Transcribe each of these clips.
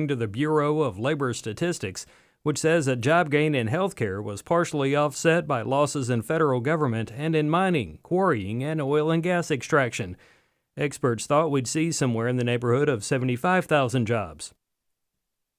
to the Bureau of Labor Statistics, which says a job gain in healthcare was partially offset by losses in federal government and in mining, quarrying, and oil and gas extraction. Experts thought we'd see somewhere in the neighborhood of 75,000 jobs.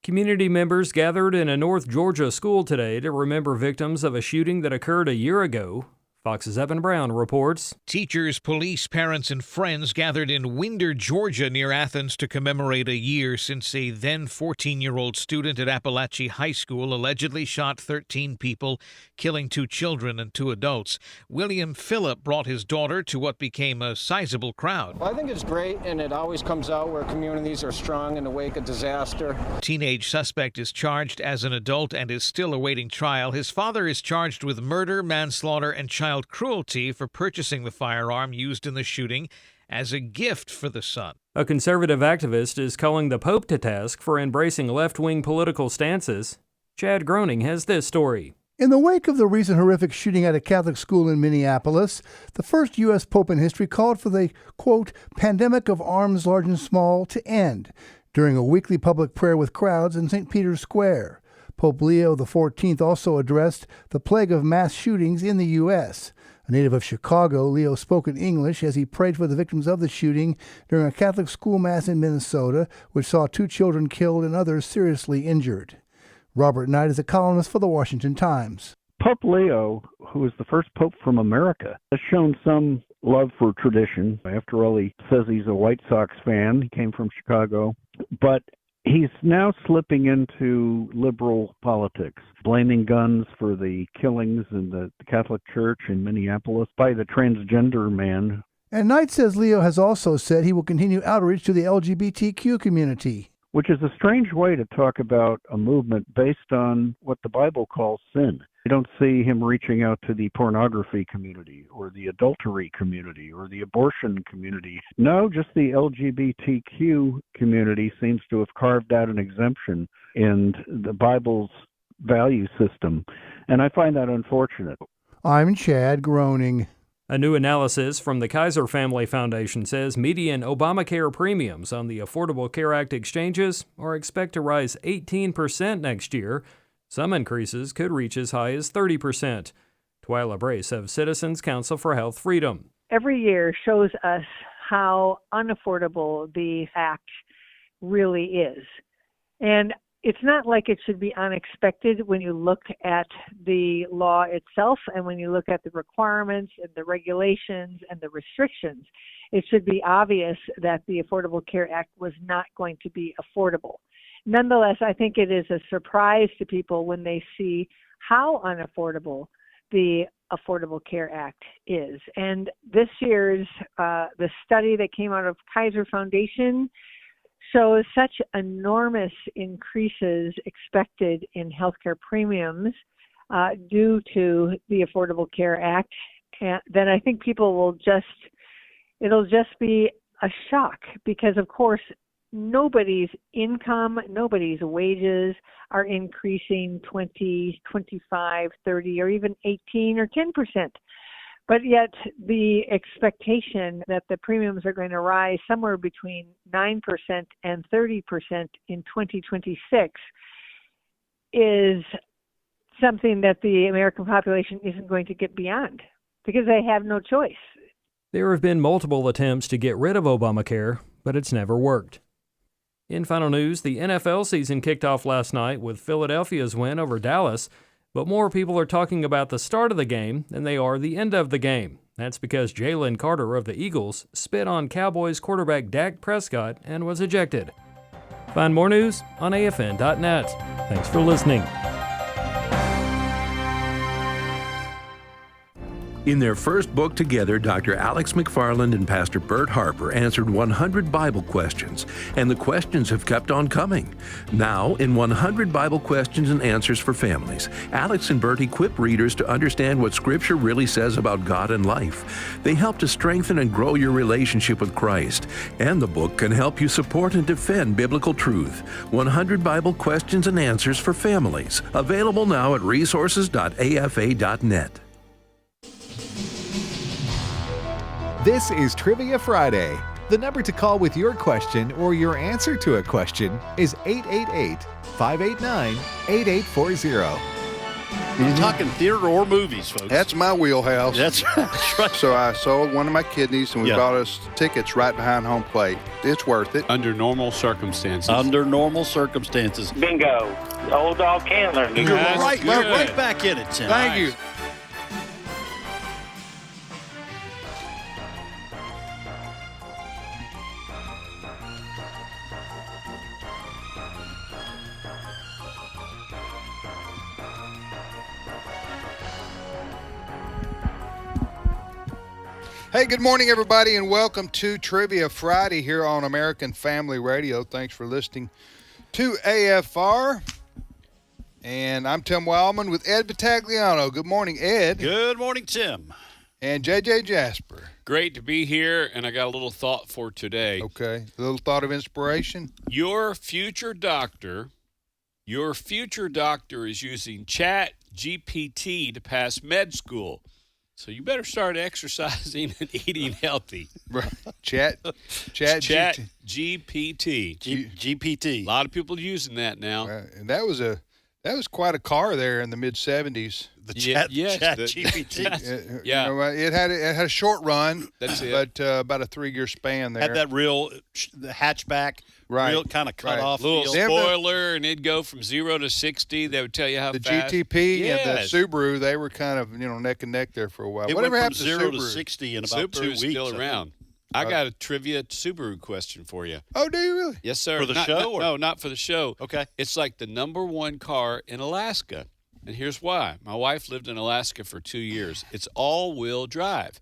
Community members gathered in a North Georgia school today to remember victims of a shooting that occurred a year ago. Fox's Evan Brown reports. Teachers, police, parents, and friends gathered in Winder, Georgia, near Athens to commemorate a year since a then 14-year-old student at Appalachia High School allegedly shot 13 people, killing 2 children and 2 adults. William Phillip brought his daughter to what became a sizable crowd. Well, I think it's great, and it always comes out where communities are strong in the wake of disaster. Teenage suspect is charged as an adult and is still awaiting trial. His father is charged with murder, manslaughter, and child cruelty for purchasing the firearm used in the shooting as a gift for the son. A conservative activist is calling the Pope to task for embracing left-wing political stances. Chad Groening has this story. In the wake of the recent horrific shooting at a Catholic school in Minneapolis, the first U.S. Pope in history called for the, quote, pandemic of arms large and small to end during a weekly public prayer with crowds in St. Peter's Square. Pope Leo XIV also addressed the plague of mass shootings in the U.S. A native of Chicago, Leo spoke in English as he prayed for the victims of the shooting during a Catholic school mass in Minnesota, which saw 2 children killed and others seriously injured. Robert Knight is a columnist for the Washington Times. Pope Leo, who is the first pope from America, has shown some love for tradition. After all, he says he's a White Sox fan. He came from Chicago. But he's now slipping into liberal politics, blaming guns for the killings in the Catholic Church in Minneapolis by the transgender man. And Knight says Leo has also said he will continue outreach to the LGBTQ community. Which is a strange way to talk about a movement based on what the Bible calls sin. You don't see him reaching out to the pornography community or the adultery community or the abortion community. No, just the LGBTQ community seems to have carved out an exemption in the Bible's value system. And I find that unfortunate. I'm Chad Groening. A new analysis from the Kaiser Family Foundation says median Obamacare premiums on the Affordable Care Act exchanges are expected to rise 18% next year. Some increases could reach as high as 30%. Twyla Brace of Citizens Council for Health Freedom. Every year shows us how unaffordable the act really is. And it's not like it should be unexpected when you look at the law itself and when you look at the requirements and the regulations and the restrictions. It should be obvious that the Affordable Care Act was not going to be affordable. Nonetheless, I think it is a surprise to people when they see how unaffordable the Affordable Care Act is. And this year's the study that came out of Kaiser Foundation shows such enormous increases expected in healthcare premiums due to the Affordable Care Act that I think people will it'll just be a shock because, of course, nobody's income, nobody's wages are increasing 20, 25, 30, or even 18 or 10%. But yet the expectation that the premiums are going to rise somewhere between 9% and 30% in 2026 is something that the American population isn't going to get beyond because they have no choice. There have been multiple attempts to get rid of Obamacare, but it's never worked. In final news, the NFL season kicked off last night with Philadelphia's win over Dallas. But more people are talking about the start of the game than they are the end of the game. That's because Jalen Carter of the Eagles spit on Cowboys quarterback Dak Prescott and was ejected. Find more news on AFN.net. Thanks for listening. In their first book together, Dr. Alex McFarland and Pastor Bert Harper answered 100 Bible questions, and the questions have kept on coming. Now, in 100 Bible Questions and Answers for Families, Alex and Bert equip readers to understand what Scripture really says about God and life. They help to strengthen and grow your relationship with Christ, and the book can help you support and defend biblical truth. 100 Bible Questions and Answers for Families, available now at resources.afa.net. This is Trivia Friday. The number to call with your question or your answer to a question is 888-589-8840. You're talking theater or movies, folks. That's my wheelhouse. That's right. So I sold one of my kidneys, and we Yeah. bought us tickets right behind home plate. It's worth it. Under normal circumstances. Under normal circumstances. Bingo. Old dog can learn to You're drive. right back in it, Tim. Thank you. Hey, good morning, everybody, and welcome to Trivia Friday here on American Family Radio. Thanks for listening to AFR. And I'm Tim Wildmon with Ed Battagliano. Good morning, Ed. Good morning, Tim. And JJ Jasper. Great to be here, and I got a little thought for today. Okay, a little thought of inspiration. Your future doctor is using Chat GPT to pass med school. So you better start exercising and eating healthy. Right. Chat GPT. GPT. A lot of people using that now. And that was quite a car there in the mid '70s. The Chat GPT. Yeah. You know, it had a short run. That's it. But about a 3-year span there. Had that real the hatchback, Right. real kind of cut Right. off Little feel. spoiler, and it'd go from 0 to 60. They would tell you how The fast. GTP and the Yes. Subaru, they were kind of neck and neck there for a while. It Whatever went from happened 0 to to Subaru? 60 in about 2 Subaru's weeks. still I think. around. I got a trivia Subaru question for you. Oh, do you really? Yes, sir. For the show, or- No, not for the show. Okay. It's like the number one car in Alaska. And here's why. My wife lived in Alaska for 2 years. It's all-wheel drive.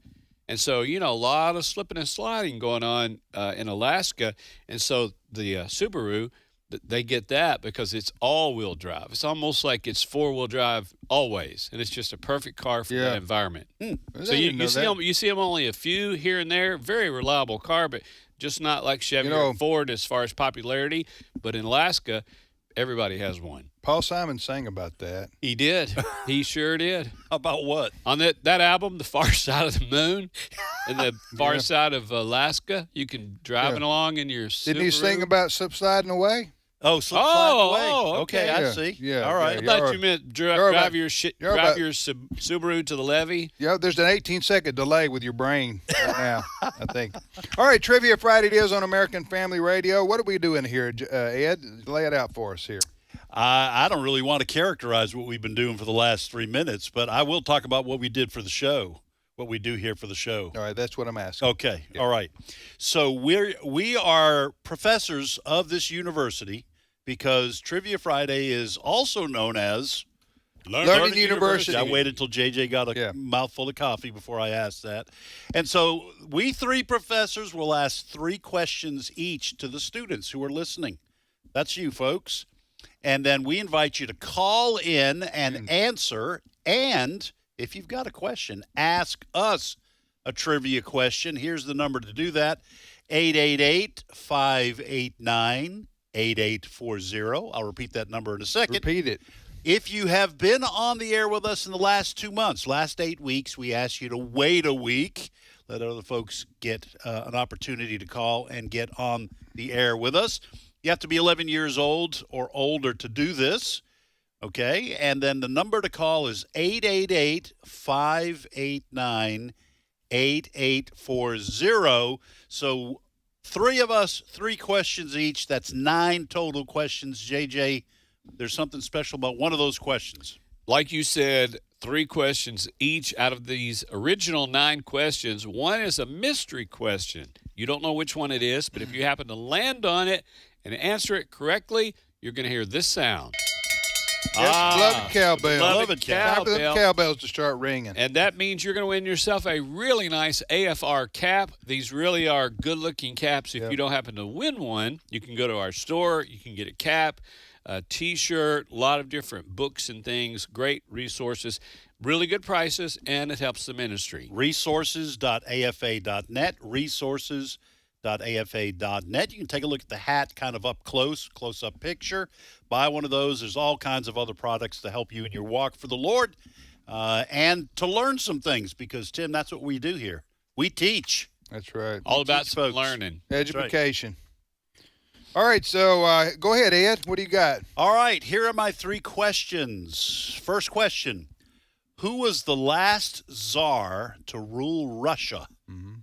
And so, a lot of slipping and sliding going on in Alaska. And so the Subaru, they get that because it's all-wheel drive. It's almost like it's four-wheel drive always. And it's just a perfect car for that environment. So you see them only a few here and there. Very reliable car, but just not like Chevy or Ford as far as popularity. But in Alaska, everybody has one. Paul Simon sang about that. He did. He sure did. About what? On that album, The Far Side of the Moon and the Far Side of Alaska, you can driving along in your Subaru. Didn't he sing about subsiding away? Oh, slide away. Okay. I see. Yeah, all right. I thought you meant drive your Subaru to the levee. Yeah, there's an 18-second delay with your brain right now, I think. All right, Trivia Friday it is on American Family Radio. What are we doing here, Ed? Lay it out for us here. I don't really want to characterize what we've been doing for the last 3 minutes, but I will talk about what we did for the show, what we do here for the show. All right, that's what I'm asking. Okay, all right. So we are professors of this university because Trivia Friday is also known as Learning University. I waited till JJ got a mouthful of coffee before I asked that. And so we 3 professors will ask 3 questions each to the students who are listening. That's you, folks. And then we invite you to call in and answer. And if you've got a question, ask us a trivia question. Here's the number to do that, 888-589-8840. I'll repeat that number in a second. Repeat it. If you have been on the air with us in the last 2 months, last 8 weeks, we ask you to wait a week. Let other folks get an opportunity to call and get on the air with us. You have to be 11 years old or older to do this, okay? And then the number to call is 888-589-8840. So 3 of us, 3 questions each. That's 9 total questions. JJ, there's something special about one of those questions. Like you said, 3 questions each out of these original 9 questions. One is a mystery question. You don't know which one it is, but if you happen to land on it and answer it correctly, you're going to hear this sound. Beloved cowbell. Beloved Time for them cowbell. cowbells to start ringing. And that means you're going to win yourself a really nice AFR cap. These really are good-looking caps. If you don't happen to win one, you can go to our store. You can get a cap, a T-shirt, a lot of different books and things, great resources, really good prices, and it helps the ministry. Resources.afa.net, resources.afa.net. You can take a look at the hat kind of up close-up picture. Buy one of those. There's all kinds of other products to help you in your walk for the Lord and to learn some things because, Tim, that's what we do here. We teach. That's right. All about Teach some folks. learning. Education. All right, so go ahead, Ed. What do you got? All right, here are my 3 questions. First question. Who was the last czar to rule Russia?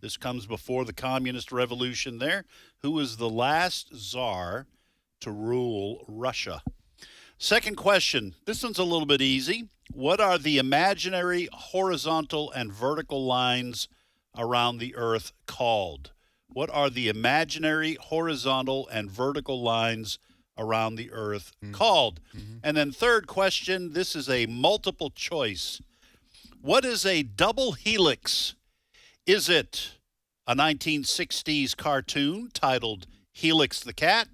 This comes before the communist revolution there. Who was the last czar to rule Russia? Second question. This one's a little bit easy. What are the imaginary horizontal and vertical lines around the Earth called? What are the imaginary horizontal and vertical lines around the Earth called? And then third question, this is a multiple choice. What is a double helix? Is it a 1960s cartoon titled Helix the Cat?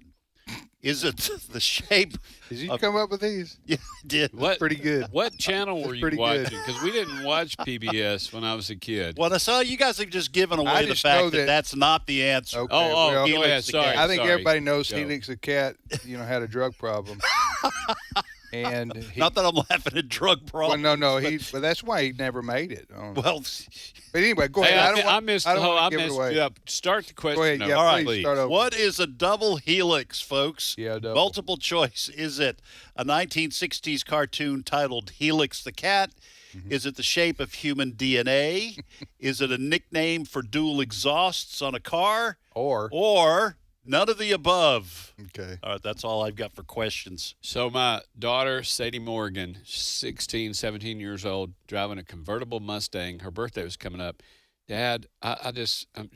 Is it the shape? Did you come up with these? Yeah, I did. What? Pretty good. What channel were you pretty good. watching? Because we didn't watch PBS when I was a kid. Well, I saw you guys have just given I away the just know fact that that- that's not the answer. Okay, Oh, well, go ahead. the Sorry. cat. I think sorry. everybody knows Go. Helix the cat, had a drug problem. And Not that I'm laughing at drug well, problems. no, but that's why he never made it. Well, But anyway, go Hey, ahead. I missed I the don't whole. want I to give it missed. away. Yeah, start the question. Go ahead. Yeah, over, All right. please start over. what is a double helix, folks? Yeah, double. Multiple choice. Is it a 1960s cartoon titled Helix the Cat? Is it the shape of human DNA? Is it a nickname for dual exhausts on a car? Or none of the above? Okay. All right, that's all I've got for questions. So my daughter, Sadie Morgan, 16, 17 years old, driving a convertible Mustang. Her birthday was coming up. Dad, I'm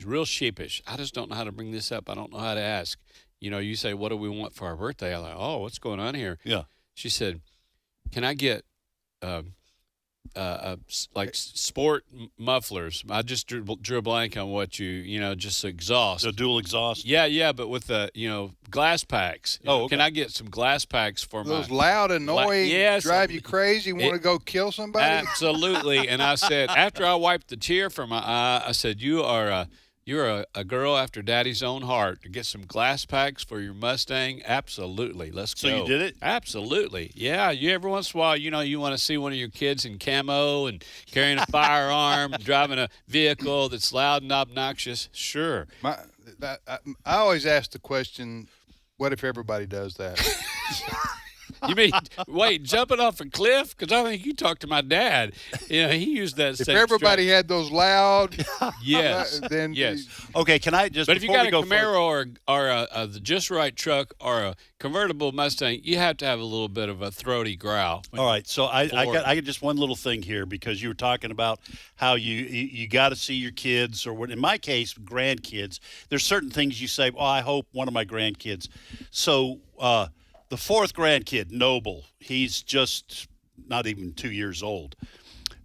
real sheepish. I just don't know how to bring this up. I don't know how to ask. You say, what do we want for our birthday? I'm like, oh, what's going on here? Yeah. She said, can I get sport mufflers? I just drew a blank on what just exhaust. The dual exhaust. Yeah, but with the glass packs. Okay. Can I get some glass packs for Those my loud, annoying, Yes. drive you crazy, want to go kill somebody? Absolutely. And I said, after I wiped the tear from my eye, I said, you're a girl after Daddy's own heart. To get some glass packs for your Mustang, absolutely. Let's go. So you did it? Absolutely. Yeah. You every once in a while, you want to see one of your kids in camo and carrying a firearm, driving a vehicle that's loud and obnoxious. Sure. I always ask the question, what if everybody does that? You mean, wait, jumping off a cliff? Because I think you talked to my dad. He used that If same everybody had those loud, Yes. then Yes. Okay, can I just? But if you before got we a go further- Camaro or the just right truck or a convertible Mustang, you have to have a little bit of a throaty growl. All right, so I Forward. got just one little thing here because you were talking about how you got to see your kids or what in my case grandkids. There's certain things you say. Oh, I hope one of my grandkids. So the fourth grandkid, Noble, he's just not even 2 years old,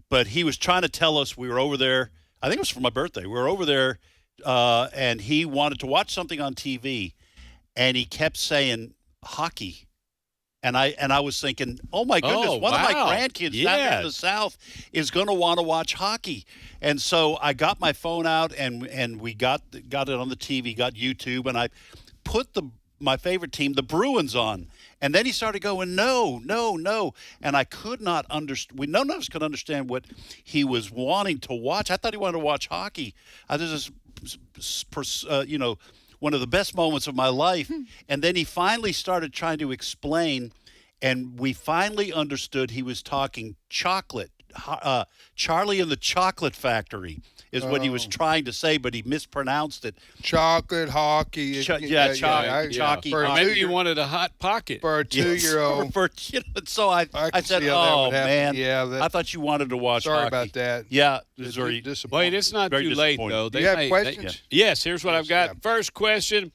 but he was trying to tell us we were over there. I think it was for my birthday. We were over there, and he wanted to watch something on TV, and he kept saying hockey. And I was thinking, oh my goodness, one of my grandkids down there in the South is going to want to watch hockey. And so I got my phone out and we got it on the TV, got YouTube, and I put my favorite team, the Bruins, on. And then he started going, no. And I could not understand. None of us could understand what he was wanting to watch. I thought he wanted to watch hockey. This is, one of the best moments of my life. And then he finally started trying to explain, and we finally understood he was talking chocolate. Charlie and the Chocolate Factory is what he was trying to say, but he mispronounced it. Chocolate hockey. Chalky. Or maybe you wanted a hot pocket. For a 2-year-old. So I said, oh, man, I thought you wanted to watch Sorry hockey. about that. Yeah. Wait, it's not too late, though. You have questions? Yes, here's what I've got. First question.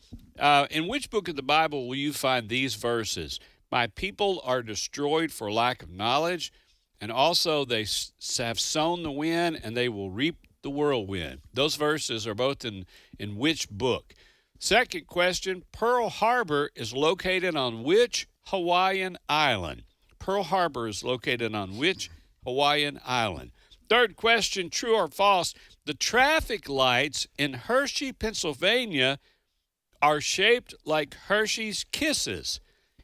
In which book of the Bible will you find these verses? My people are destroyed for lack of knowledge, and also they have sown the wind, and they will reap the whirlwind. Those verses are both in which book? Second question, Pearl Harbor is located on which Hawaiian island? Pearl Harbor is located on which Hawaiian island? Third question, true or false, the traffic lights in Hershey, Pennsylvania are shaped like Hershey's Kisses.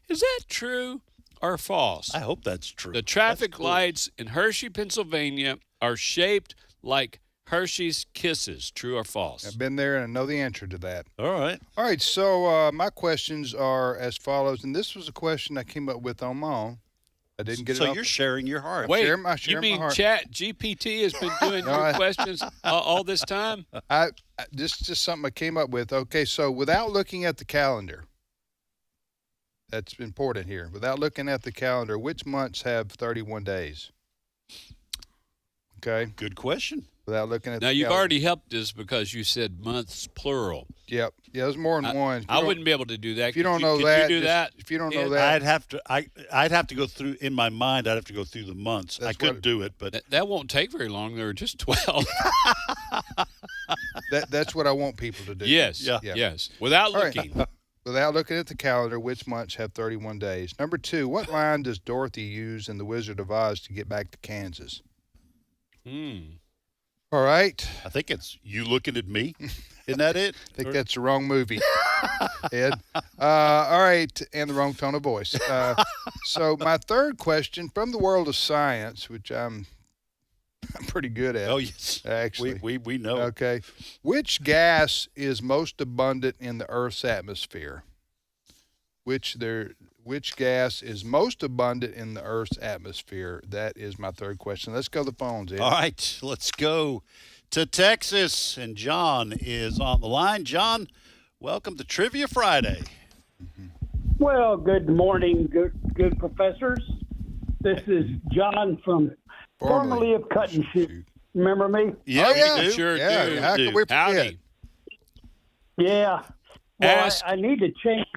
Is that true or false? I hope that's true. The traffic lights in Hershey, Pennsylvania are shaped like Hershey's Kisses, true or false? I've been there and I know the answer to that. All right. All right, so my questions are as follows, and this was a question I came up with on my own. I didn't get it. So you're sharing your heart. Wait, sharing you my mean heart. Chat GPT has been doing your questions all this time? This is just something I came up with. Okay, so without looking at the calendar, that's important here. Without looking at the calendar, which months have 31 days? Okay. Good question. Without looking at now, the you've calendar. already helped us because you said months plural. Yep. Yeah, there's more than one. I wouldn't be able to do that. If you don't know could that, you do that? If you don't know that, I'd have to go through in my mind. I'd have to go through the months. I could do it, but that won't take very long. There are just 12. that's what I want people to do. Yes. Yeah. Yes. Without All right. looking. Without looking at the calendar, which months have 31 days? Number 2, what line does Dorothy use in The Wizard of Oz to get back to Kansas? All right. I think it's You Looking at Me. Isn't that it? I think that's the wrong movie, Ed. All right, and the wrong tone of voice. So my third question, from the world of science, which I'm pretty good at. Oh, yes. Actually. We know. Okay. Which gas is most abundant in the Earth's atmosphere? Which gas is most abundant in the Earth's atmosphere? That is my third question. Let's go to the phones, Ed. All right, let's go to Texas, and John is on the line. John, welcome to Trivia Friday. Well, good morning, good professors. This is John from formerly of Cut and Shoot. Remember me? Yeah, we do. Sure Yeah, do. how can we forget? Howdy. Yeah. Well, I need to change.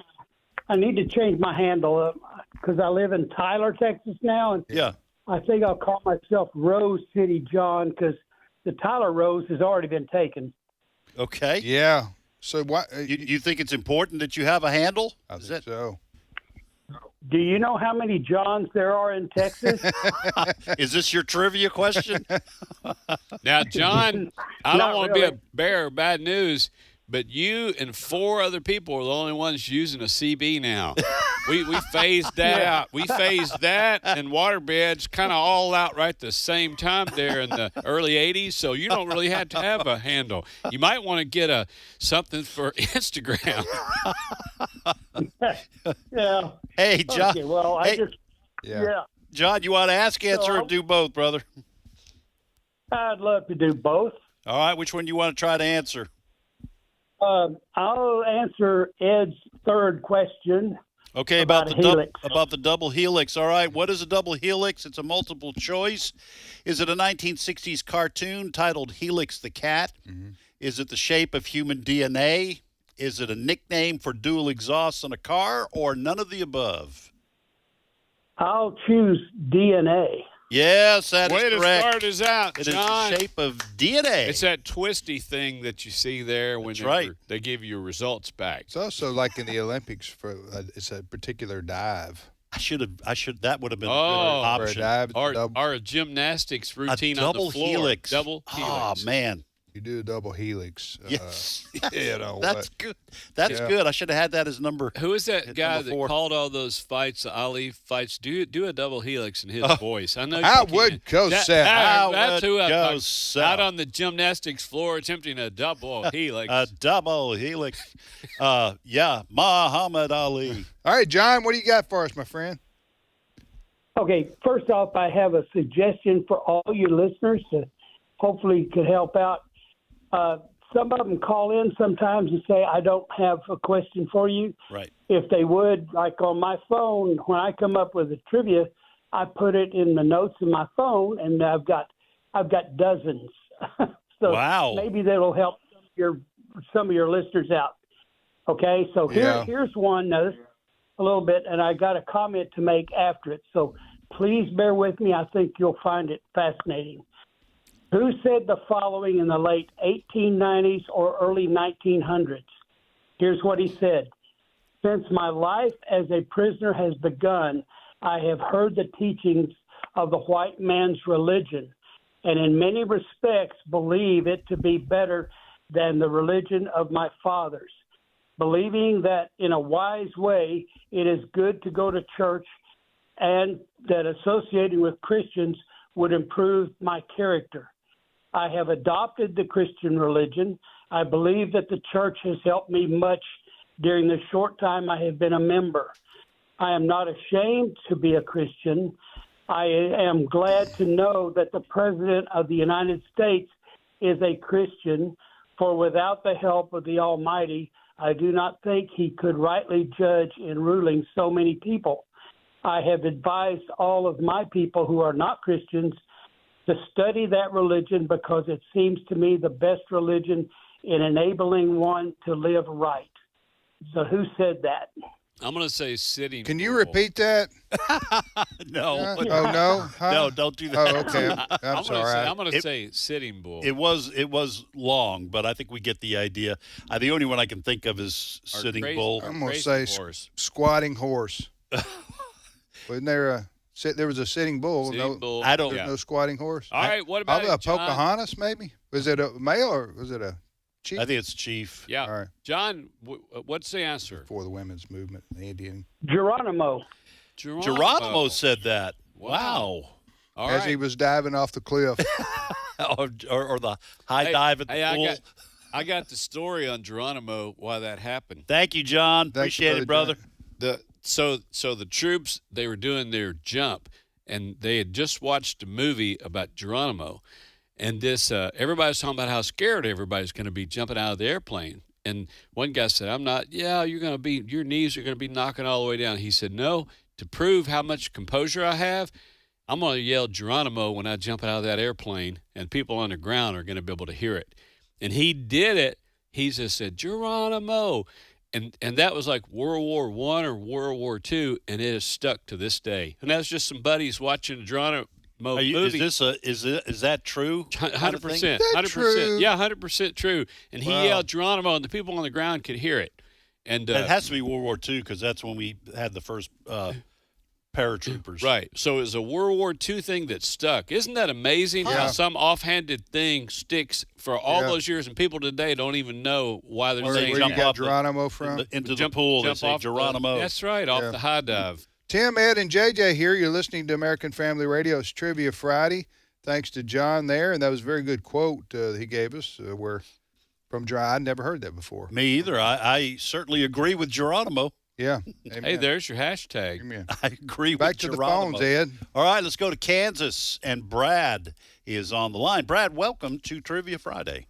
I need to change my handle because I live in Tyler, Texas now, and Yeah. I think I'll call myself Rose City John because the Tyler Rose has already been taken. Okay. Yeah. So what? You think it's important that you have a handle? I think so. Do you know how many Johns there are in Texas? Is this your trivia question? Now, John, I Not don't want to really. be a bearer of bad news, but you and 4 other people are the only ones using a CB now. We phased that out. We phased that and waterbeds kind of all out right at the same time there in the early 80s, so you don't really have to have a handle. You might want to get something for Instagram. Yeah. Hey, John. Okay, well, I just yeah. John, you want to ask, answer, or do both, brother? I'd love to do both. All right, which one do you want to try to answer? I'll answer Ed's third question. Okay, about the double helix. All right, what is a double helix? It's a multiple choice. Is it a 1960s cartoon titled Helix the Cat? Mm-hmm. Is it the shape of human DNA? Is it a nickname for dual exhausts on a car, or none of the above? I'll choose DNA. Yes, that is Way to correct. start us out, It is John. the shape of DNA. It's that twisty thing that you see there when That's right. they give you your results back. It's also like in the Olympics for it's a particular dive. That would have been a Oh, good For a option. dive, it's a double, Our gymnastics routine double on the floor. helix. Double Oh, helix. man. you do a double helix. Yes. You know That's what? good. That's Yeah. good. I should have had that as number. Who is that Hit guy number that 4. called all those fights, the Ali fights? Do a double helix in his voice. I know. I you would can't. go That- Seth. that- I That's would who I'm go talking. Seth. Out on the gymnastics floor attempting a double helix. A double helix. Yeah, Muhammad Ali. All right, John, what do you got for us, my friend? Okay, first off, I have a suggestion for all your listeners to hopefully could help out. Some of them call in sometimes and say, I don't have a question for you. Right. If they would, like on my phone, when I come up with a trivia, I put it in the notes in my phone, and I've got dozens. So Wow. maybe that'll help some of your listeners out. Okay, so here's one. Now, this is a little bit, and I got a comment to make after it. So please bear with me. I think you'll find it fascinating. Who said the following in the late 1890s or early 1900s? Here's what he said. Since my life as a prisoner has begun, I have heard the teachings of the white man's religion, and in many respects believe it to be better than the religion of my fathers, believing that in a wise way it is good to go to church and that associating with Christians would improve my character. I have adopted the Christian religion. I believe that the church has helped me much during the short time I have been a member. I am not ashamed to be a Christian. I am glad to know that the President of the United States is a Christian, for without the help of the Almighty, I do not think he could rightly judge in ruling so many people. I have advised all of my people who are not Christians to study that religion because it seems to me the best religion in enabling one to live right. So who said that? I'm going to say Sitting Can you Bull. repeat that? No. Oh, no? Huh? No, don't do that. Oh, okay. I'm sorry. I'm going to say Sitting Bull. It was long, but I think we get the idea. The only one I can think of is Sitting Bull. I'm going to say Squatting Horse. Wasn't there there was a Sitting Bull? Sitting Bull. There's no Squatting Horse? All right, what about it, John? Pocahontas, maybe? Was it a male or was it a chief? I think it's chief. Yeah. All right. John, what's the answer? For the women's movement, the Indian. Geronimo. Geronimo said that. Wow. All As right. he was diving off the cliff. or the high dive at the pool. I got the story on Geronimo why that happened. Thank you, John. Appreciate it, brother. So the troops, they were doing their jump, and they had just watched a movie about Geronimo, and this everybody's talking about how scared everybody's going to be jumping out of the airplane. And one guy said, "I'm not. Yeah, your knees are going to be knocking all the way down." He said, "No, to prove how much composure I have, I'm going to yell Geronimo when I jump out of that airplane, and people on the ground are going to be able to hear it." And he did it. He just said, "Geronimo." And that was like World War I or World War II, and it has stuck to this day. And that's just some buddies watching a Geronimo movie. Is that true? 100%. 100%. True? Yeah, 100% true. And he yelled Geronimo, and the people on the ground could hear it. And it has to be World War II because that's when we had the first paratroopers. Right. So it was a World War II thing that stuck. Isn't that amazing how some offhanded thing sticks for all those years, and people today don't even know why they're saying where you got Geronimo from? Into the pool, they say Geronimo. That's right, off the high dive. Tim, Ed, and JJ here. You're listening to American Family Radio's Trivia Friday. Thanks to John there, and that was a very good quote he gave us from John. I'd never heard that before. Me either. I certainly agree with Geronimo. Yeah. Amen. Hey, there's your hashtag. Amen. I agree Back with to Geronimo. the phones, Ed. All right, let's go to Kansas, and Brad is on the line. Brad, welcome to Trivia Friday.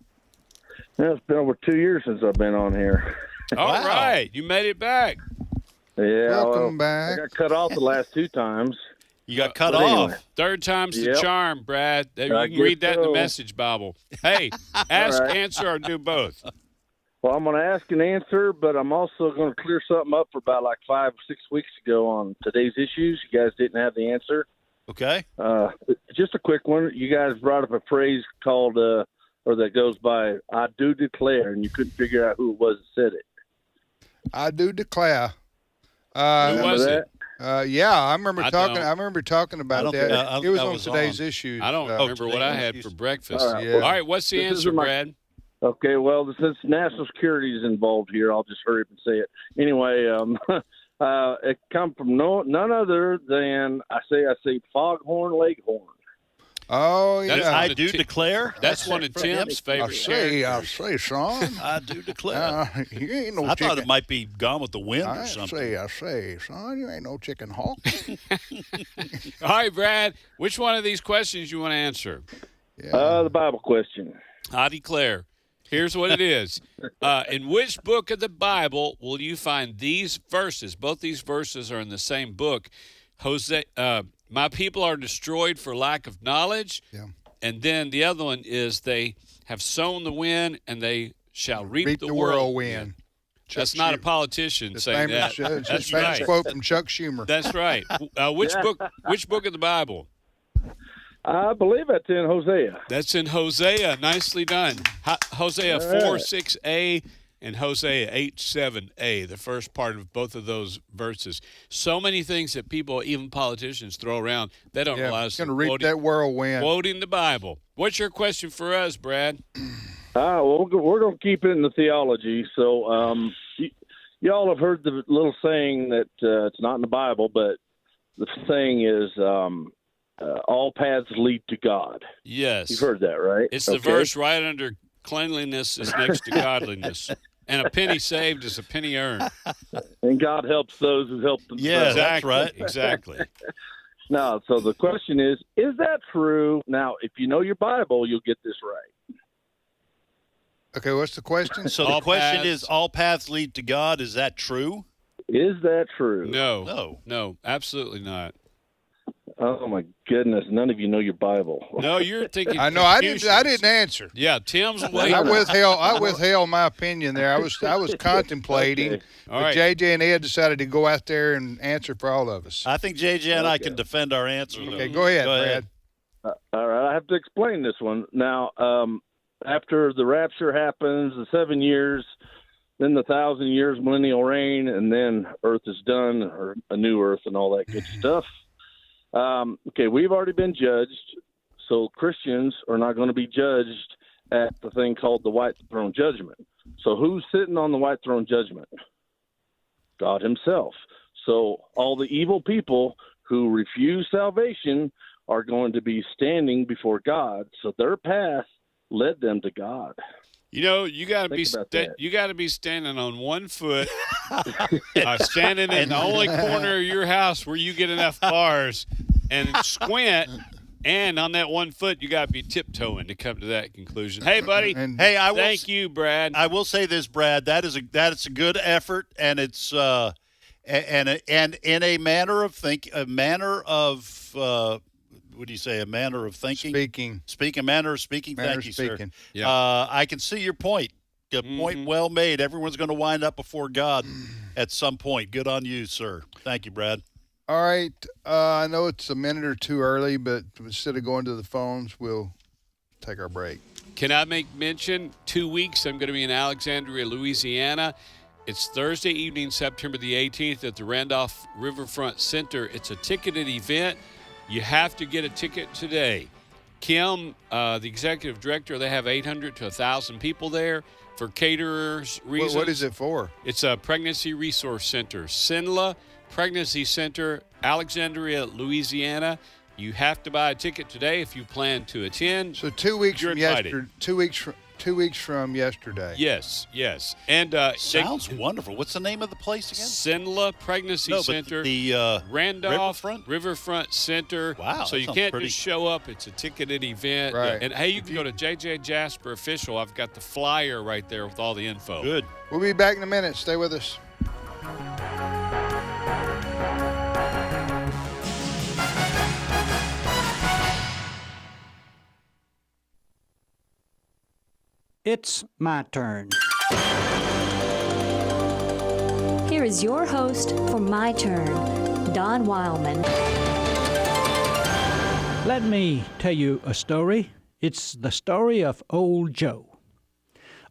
Yeah, it's been over 2 years since I've been on here. All right, you made it back. Yeah, Welcome back. I got cut off the last 2 times. You got cut anyway. off. Third time's the charm, Brad. You I can read guess that in the so. message Bible. Hey, ask, right. answer, or do both. Well, I'm going to ask and answer, but I'm also going to clear something up for about like 5 or 6 weeks ago on today's issues. You guys didn't have the answer. Okay. Just a quick one. You guys brought up a phrase called, or that goes by, "I do declare," and you couldn't figure out who it was that said it. I do declare. Who was it? Yeah, I remember I talking. don't. I rember talking about that. It was on today's issues. I don't remember what I had for breakfast. All right, All right, what's the answer, my- Brad? Okay, well, since national security is involved here, I'll just hurry up and say it. Anyway, it come from none other than I say Foghorn Leghorn. Oh yeah, I do declare. That's one of Tim's favorite I say, son. I do declare. You ain't no I chicken. thought it might be Gone with the Wind or I something. say, son, you ain't no chicken hawk. All right, Brad, which one of these questions you want to answer? The Bible question. I declare. Here's what it is. In which book of the Bible will you find these verses? Both these verses are in the same book. My people are destroyed for lack of knowledge. Yeah. And then the other one is they have sown the wind and they shall reap the whirlwind. That's not a politician saying that. That's famous quote from Chuck Schumer. That's right. Which book of the Bible? I believe that's in Hosea. That's in Hosea. Nicely done. Hosea 4:6a and Hosea 8:7a, the first part of both of those verses. So many things that people, even politicians, throw around. They don't realize they're going to reap that whirlwind. Quoting the Bible. What's your question for us, Brad? Well, we're going to keep it in the theology. So y'all have heard the little saying that it's not in the Bible, but the saying is all paths lead to God. Yes. You've heard that, right? It's the verse right under cleanliness is next to godliness. And a penny saved is a penny earned. And God helps those who help themselves. Yeah, that's right. Exactly. Now, so the question is that true? Now, if you know your Bible, you'll get this right. Okay, what's the question? So the question is, all paths lead to God. Is that true? Is that true? No, absolutely not. Oh my goodness! None of you know your Bible. No, you're thinking. I know. I didn't answer. Yeah, Tim's waiting. I withheld my opinion there. I was contemplating, Okay. but JJ and Ed decided to go out there and answer for all of us. I think JJ and I can defend our answer. Okay, go ahead, Brad. All right, I have to explain this one now. After the rapture happens, the 7 years, then the 1,000 years millennial reign, and then Earth is done, or a new Earth, and all that good stuff. Okay, we've already been judged, so Christians are not going to be judged at the thing called the white throne judgment. So who's sitting on the white throne judgment? God himself. So all the evil people who refuse salvation are going to be standing before God. So their path led them to God. You know, you got to be standing on one foot, standing in the only corner of your house where you get enough bars, and squint. And on that one foot, you got to be tiptoeing to come to that conclusion. Hey, buddy. Thank you, Brad. I will say this, Brad. That is a good effort, and it's and in a manner of what do you say? A manner of thinking. A manner of speaking. Thank you, sir. Yeah. I can see your point. A point well made. Everyone's going to wind up before God at some point. Good on you, sir. Thank you, Brad. All right. I know it's a minute or two early, but instead of going to the phones, we'll take our break. Can I make mention? 2 weeks, I'm going to be in Alexandria, Louisiana. It's Thursday evening, September the 18th at the Randolph Riverfront Center. It's a ticketed event. You have to get a ticket today. Kim, the executive director, they have 800 to 1,000 people there for caterers reasons. What is it for? It's a pregnancy resource center. SINLA Pregnancy Center, Alexandria, Louisiana. You have to buy a ticket today if you plan to attend. So 2 weeks You're from invited. yesterday. 2 weeks from yesterday. Yes. And sounds wonderful. What's the name of the place again? SINLA Pregnancy Center. The Randolph Riverfront Center. Wow. So you can't just show up. It's a ticketed event. Right. And hey, you can go to JJ Jasper Official. I've got the flyer right there with all the info. Good. We'll be back in a minute. Stay with us. It's my turn. Here is your host for My Turn, Don Wildmon. Let me tell you a story. It's the story of Old Joe.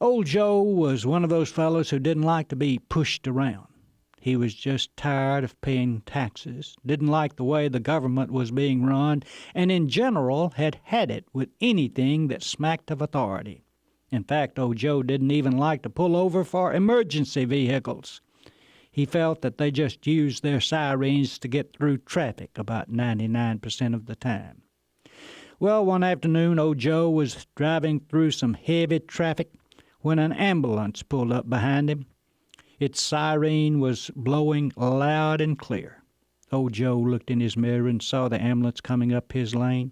Old Joe was one of those fellows who didn't like to be pushed around. He was just tired of paying taxes, didn't like the way the government was being run, and in general had had it with anything that smacked of authority. In fact, old Joe didn't even like to pull over for emergency vehicles. He felt that they just used their sirens to get through traffic about 99% of the time. Well, one afternoon, old Joe was driving through some heavy traffic when an ambulance pulled up behind him. Its siren was blowing loud and clear. Old Joe looked in his mirror and saw the ambulance coming up his lane.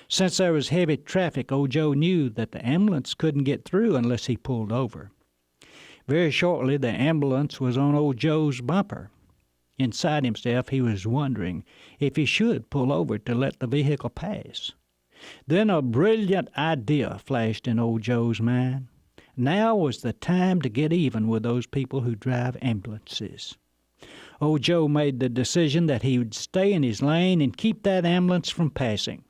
Since there was heavy traffic, old Joe knew that the ambulance couldn't get through unless he pulled over. Very shortly, the ambulance was on old Joe's bumper. Inside himself, he was wondering if he should pull over to let the vehicle pass. Then a brilliant idea flashed in old Joe's mind. Now was the time to get even with those people who drive ambulances. Old Joe made the decision that he would stay in his lane and keep that ambulance from passing.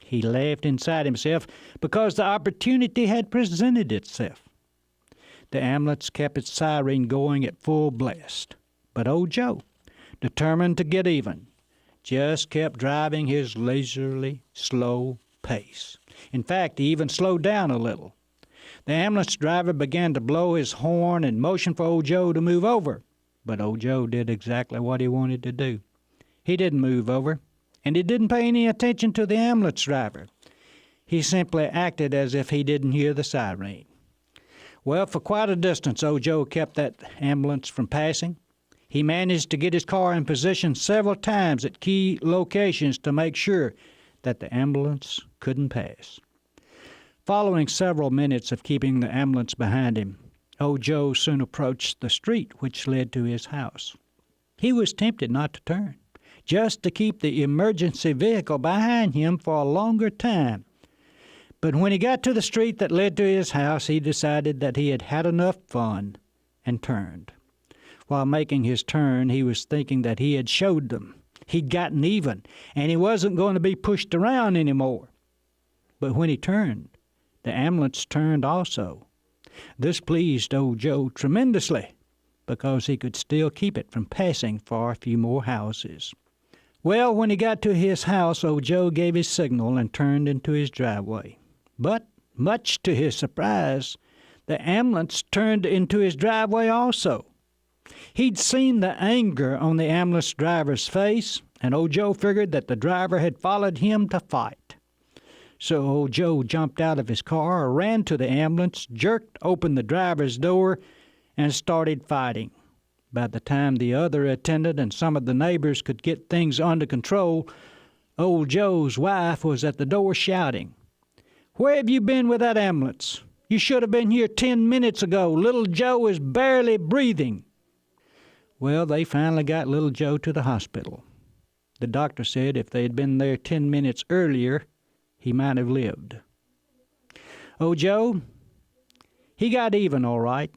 He laughed inside himself because the opportunity had presented itself. The ambulance kept its siren going at full blast. But old Joe, determined to get even, just kept driving his leisurely, slow pace. In fact, he even slowed down a little. The ambulance driver began to blow his horn and motion for old Joe to move over. But old Joe did exactly what he wanted to do. He didn't move over. and he didn't pay any attention to the ambulance driver. He simply acted as if he didn't hear the siren. Well, for quite a distance, old Joe kept that ambulance from passing. He managed to get his car in position several times at key locations to make sure that the ambulance couldn't pass. Following several minutes of keeping the ambulance behind him, old Joe soon approached the street which led to his house. He was tempted not to turn, just to keep the emergency vehicle behind him for a longer time. But when he got to the street that led to his house, he decided that he had had enough fun and turned. While making his turn, he was thinking that he had showed them. He'd gotten even, and he wasn't going to be pushed around anymore. But when he turned, the ambulance turned also. This pleased old Joe tremendously, because he could still keep it from passing for a few more houses. Well, when he got to his house, old Joe gave his signal and turned into his driveway. But, much to his surprise, the ambulance turned into his driveway also. He'd seen the anger on the ambulance driver's face, and old Joe figured that the driver had followed him to fight. So old Joe jumped out of his car, ran to the ambulance, jerked open the driver's door, and started fighting. By the time the other attendant and some of the neighbors could get things under control, old Joe's wife was at the door shouting, "Where have you been with that ambulance? You should have been here 10 minutes ago. Little Joe is barely breathing." Well, they finally got little Joe to the hospital. The doctor said if they had been there 10 minutes earlier, he might have lived. Old Joe, he got even all right,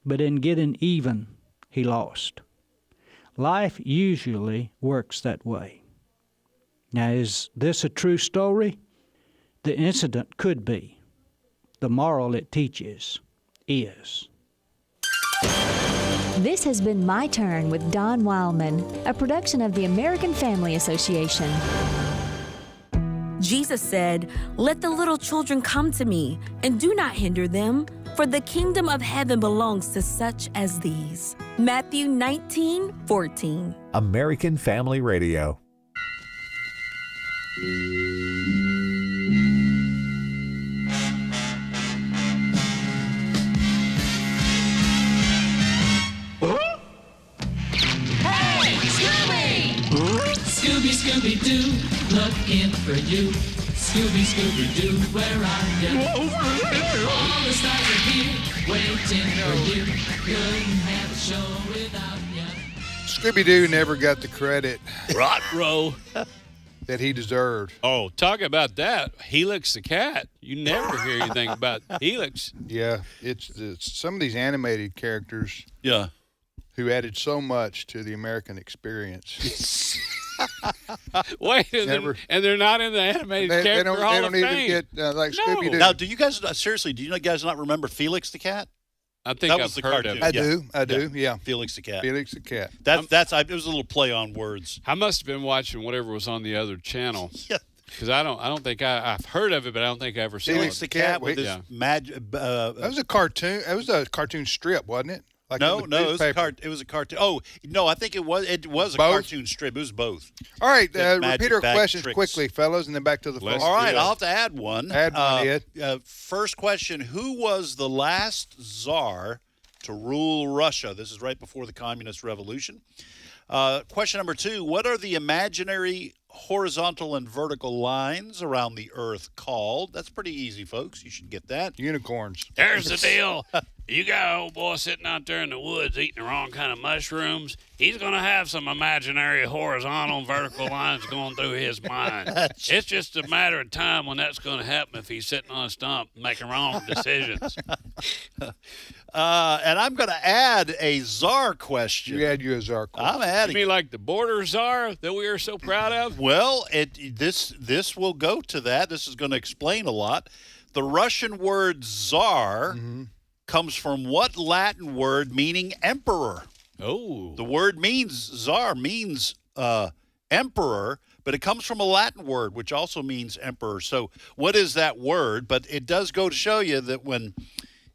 but in getting even, he lost. Life usually works that way. Now, is this a true story? The incident could be. The moral it teaches is. This has been My Turn with Don Wildmon, a production of the American Family Association. Jesus said, "Let the little children come to me, and do not hinder them, for the kingdom of heaven belongs to such as these." Matthew 19:14. American Family Radio. Scooby, Scooby-Doo, looking for you. Scooby, Scooby-Doo, where are you? All the stars are here, waiting for you. Couldn't have a show without you. Scooby-Doo never got the credit Rot row that he deserved. Oh, talk about that. Helix the cat. You never hear anything about Helix. Yeah, it's some of these animated characters. Yeah. Who added so much to the American experience. Wait, and they're not in the animated character Hall of Fame. They don't even get like Scooby-Doo. Now, do you guys seriously? Do you guys not remember Felix the cat? I think I've heard of it. I do. Yeah. Felix the cat. Felix the cat. It was a little play on words. I must have been watching whatever was on the other channel. Yeah. Because I don't think I've heard of it, but I don't think I ever saw it. Felix the cat with his that was a cartoon. It was a cartoon strip, wasn't it? Like no, it was a cartoon. Oh, no, I think it was a cartoon strip. It was both. All right, repeat our questions quickly, fellas, and then back to the phone. All right, I'll have to add one. Add one, Ed. First question, who was the last czar to rule Russia? This is right before the Communist Revolution. Question number 2, what are the imaginary horizontal and vertical lines around the Earth called? That's pretty easy, folks. You should get that. Unicorns. There's the deal. You got an old boy sitting out there in the woods eating the wrong kind of mushrooms. He's going to have some imaginary horizontal and vertical lines going through his mind. It's just a matter of time when that's going to happen if he's sitting on a stump making wrong decisions. And I'm going to add a czar question. You add a czar question. I'm adding. You mean like the border czar that we are so proud of? Well, this will go to that. This is going to explain a lot. The Russian word czar comes from what Latin word meaning emperor? Oh. The word czar means emperor, but it comes from a Latin word, which also means emperor. So what is that word? But it does go to show you that when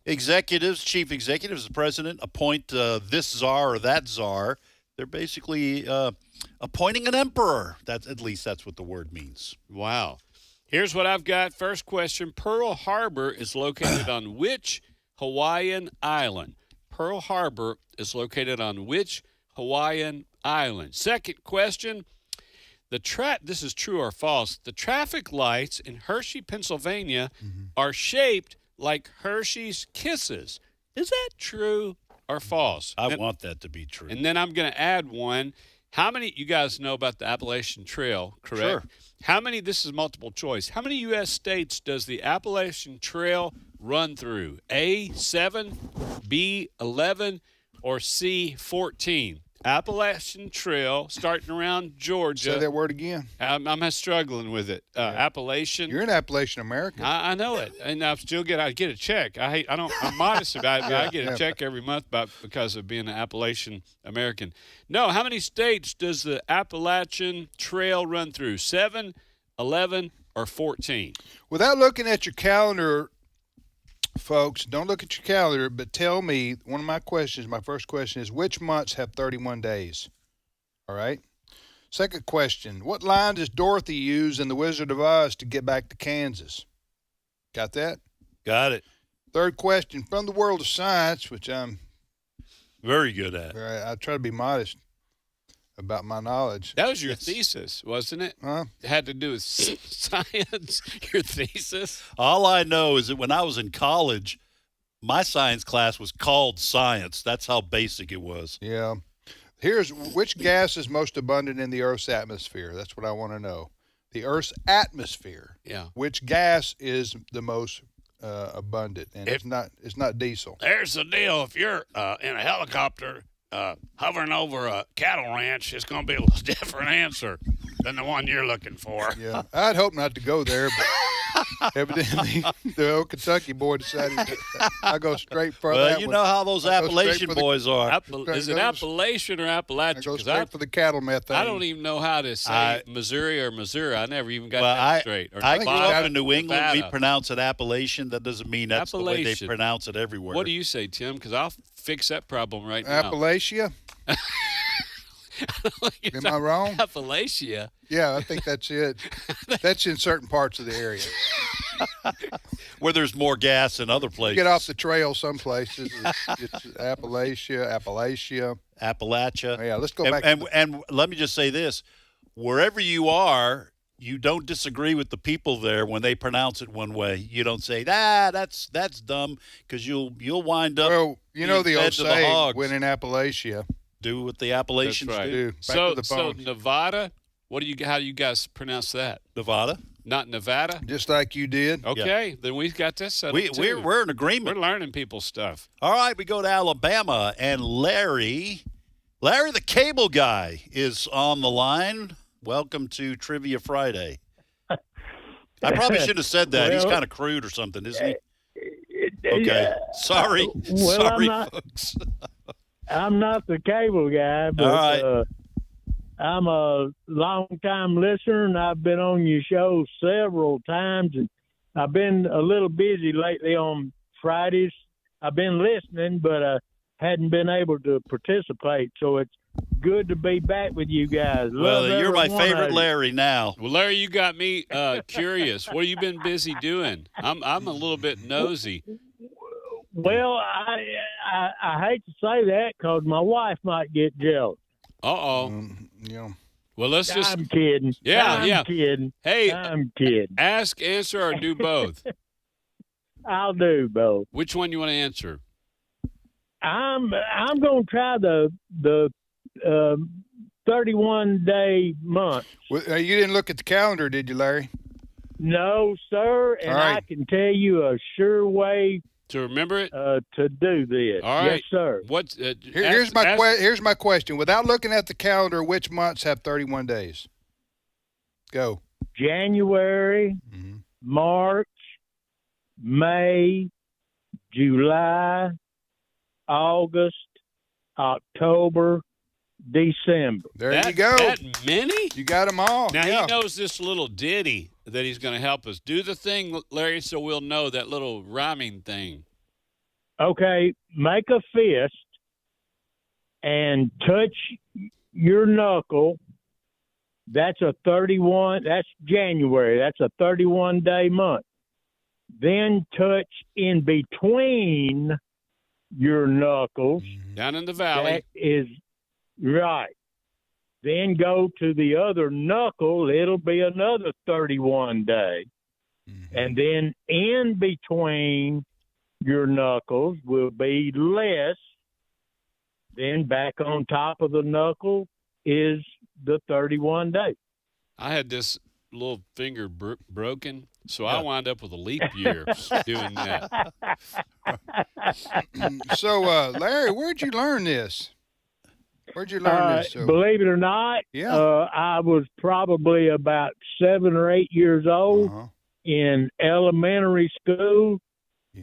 chief executives, the president, appoint this czar or that czar, They're basically appointing an emperor. At least that's what the word means. Wow. Here's what I've got. First question. Pearl Harbor is located on which Hawaiian island? Pearl Harbor is located on which Hawaiian island? Second question. This is true or false. The traffic lights in Hershey, Pennsylvania are shaped like Hershey's Kisses. Is that true or false? I want that to be true. And then I'm going to add one. How many, you guys know about the Appalachian Trail, correct? Sure. How many, this is multiple choice, how many U.S. states does the Appalachian Trail run through? A, 7, B, 11, or C, 14? Appalachian Trail, starting around Georgia. Say that word again. I'm struggling with it. Appalachian. You're an Appalachian American. I know it, and I get a check. I'm modest about it, but I get a check every month because of being an Appalachian American. No, how many states does the Appalachian Trail run through? 7, 11, or 14? Without looking at your calendar, folks, don't look at your calendar, but tell me, one of my questions, my first question is, which months have 31 days? All right. Second question, what line does Dorothy use in The Wizard of Oz to get back to Kansas? Got that? Got it. Third question, from the world of science, which I'm very good at. I try to be modest about my knowledge. That was your thesis, wasn't it? Huh? It had to do with science, your thesis? All I know is that when I was in college, my science class was called science. That's how basic it was. Yeah. Here's which gas is most abundant in the Earth's atmosphere? That's what I want to know. The Earth's atmosphere. Yeah. Which gas is the most abundant? And it's not diesel. There's the deal. If you're in a helicopter hovering over a cattle ranch, it's going to be a little different answer than the one you're looking for. Yeah, I'd hope not to go there, but evidently the old Kentucky boy decided I go straight for that. Well, you know how those Appalachian boys are. Is it Appalachian or Appalachian? I go straight for the cattle method. I don't even know how to say Missouri or Missouri. I never even got that straight. Or I grew up in New England. Nevada. We pronounce it Appalachian. That doesn't mean that's the way they pronounce it everywhere. What do you say, Tim? Because I'll fix that problem right now. Appalachia? Am I wrong? Appalachia. Yeah, I think that's it. That's in certain parts of the area. Where there's more gas than other places. You get off the trail some places. It's Appalachia. Appalachia. Yeah, let's go back. And let me just say this. Wherever you are, you don't disagree with the people there when they pronounce it one way. You don't say, that's dumb, because you'll wind up. Well, you know the old saying, when in Appalachia. Do what the Appalachians do. Back to the so bones. Nevada, how do you guys pronounce that? Nevada. Not Nevada? Just like you did. Okay, then we've got this settled too. We're in agreement. We're learning people's stuff. All right, we go to Alabama, and Larry the cable guy is on the line. Welcome to Trivia Friday. I probably should have said that. He's kind of crude or something, isn't he? Okay. Sorry. Sorry, folks. I'm not the cable guy, but right. I'm a long-time listener, and I've been on your show several times, and I've been a little busy lately on Fridays. I've been listening, but I hadn't been able to participate, so it's good to be back with you guys. Well, you're my favorite Larry now. Well, Larry, you got me curious. What have you been busy doing? I'm a little bit nosy. Well, I hate to say that because my wife might get jealous. Yeah. Well, let's just. I'm kidding. Yeah, I'm kidding. Hey, I'm kidding. Ask, answer, or do both. I'll do both. Which one you want to answer? I'm going to try the 31-day month. Well, you didn't look at the calendar, did you, Larry? No, sir. And right. I can tell you a sure way to remember it. To do this. All right. Yes, sir. What's here's my question. Without looking at the calendar, which months have 31 days? Go. January, March, May, July, August, October, December. There you go. That many? You got them all. Now, he knows this little ditty that he's going to help us. Do the thing, Larry, so we'll know that little rhyming thing. Okay, make a fist and touch your knuckle, that's January. That's a 31-day month. Then touch in between your knuckles. Down in the valley. That is right. Then go to the other knuckle. It'll be another 31 day. And then in between your knuckles will be less. Then back on top of the knuckle is the 31 day. I had this little finger broken, so I wound up with a leap year doing that. So, Larry, where'd you learn this? Where'd you learn this? Believe it or not, I was probably about 7 or 8 years old in elementary school,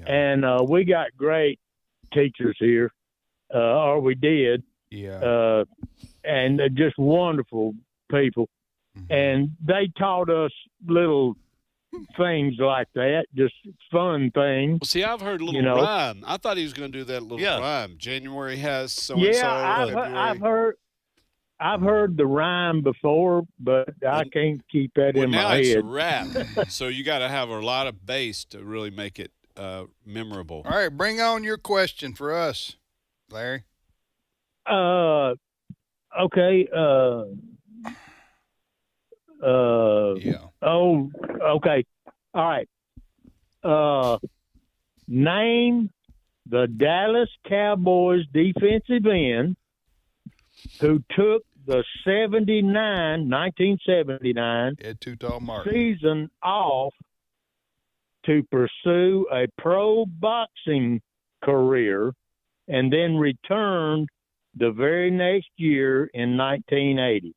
and we got great teachers here, or we did, and they're just wonderful people. And they taught us little things like that, just fun things. Well, see, I've heard a little rhyme. I thought he was going to do that little rhyme. January has so-and-so. Yeah, I've heard the rhyme before, but I can't keep that in my head. Now it's a rap, so you got to have a lot of bass to really make it memorable. All right, bring on your question for us, Larry. Okay. Oh, okay. All right. Name the Dallas Cowboys defensive end who took the 1979 Ed Too Tall Martin season off to pursue a pro boxing career and then returned the very next year in 1980.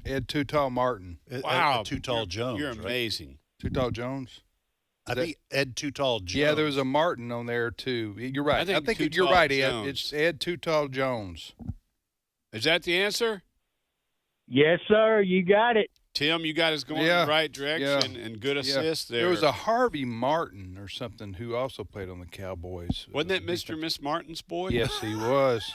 Ed Too Tall Martin. Wow. Too Tall Jones. You're amazing. Too Tall Jones? I think Ed Too Tall Jones. Yeah, there was a Martin on there, too. You're right. I think you're right, Ed. It's Ed Too Tall Jones. Is that the answer? Yes, sir. You got it. Tim, you got us going in the right direction and good assist there. There was a Harvey Martin or something who also played on the Cowboys. Wasn't that Mr. and Miss Martin's boy? Yes, he was.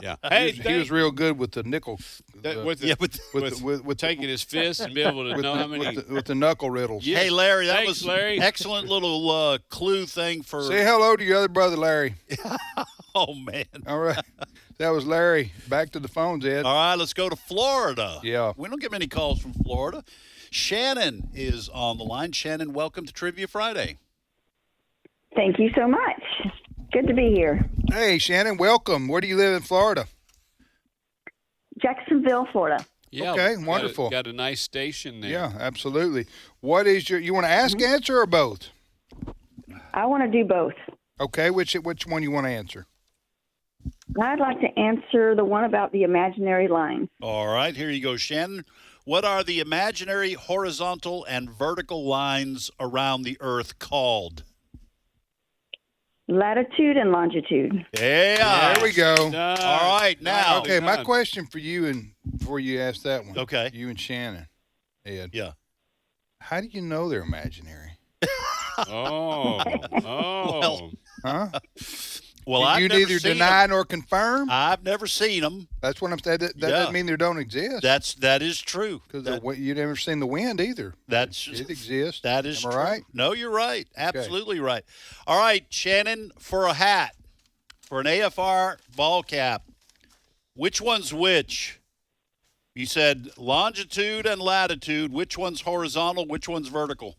Yeah. He was real good with the nickel. With taking his fist and be able to know how many. With the knuckle riddles. Hey, Larry, that Thanks, was Larry. excellent little clue thing for. Say hello to your other brother, Larry. Oh, man. All right. That was Larry. Back to the phones, Ed. All right, let's go to Florida. Yeah. We don't get many calls from Florida. Shannon is on the line. Shannon, welcome to Trivia Friday. Thank you so much. Good to be here. Hey, Shannon, welcome. Where do you live in Florida? Jacksonville, Florida. Yeah, okay, wonderful. Got a nice station there. Yeah, absolutely. What is you want to ask, answer, or both? I want to do both. Okay, which one you want to answer? I'd like to answer the one about the imaginary lines. All right, here you go, Shannon. What are the imaginary horizontal and vertical lines around the Earth called? Latitude and longitude. Yeah. There we go. All right, now. Okay, my question for you, and before you ask that one. Okay. You and Shannon, Ed. Yeah. How do you know they're imaginary? Well, huh? Well, you neither deny nor confirm. I've never seen them. That's what I'm saying. That doesn't mean they don't exist. That is true. Because you never seen the wind either. It exists. That is Am I true. right? No, you're right. Absolutely right. All right, Shannon, for a hat, for an AFR ball cap, which one's which? You said longitude and latitude. Which one's horizontal? Which one's vertical?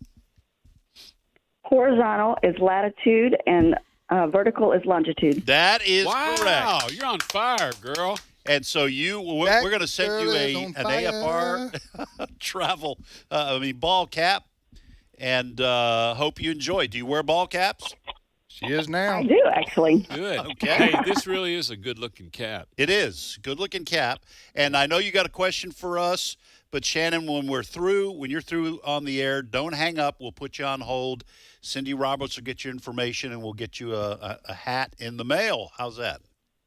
Horizontal is latitude and vertical is longitude. That is correct. Wow, you're on fire, girl. And so we're going to send you an AFR travel, ball cap, and hope you enjoy. Do you wear ball caps? She is now. I do, actually. Good. Okay. Hey, this really is a good-looking cap. It is. Good-looking cap. And I know you got a question for us, but Shannon, when you're through on the air, don't hang up. We'll put you on hold. Cindy Roberts will get you information, and we'll get you a hat in the mail. How's that?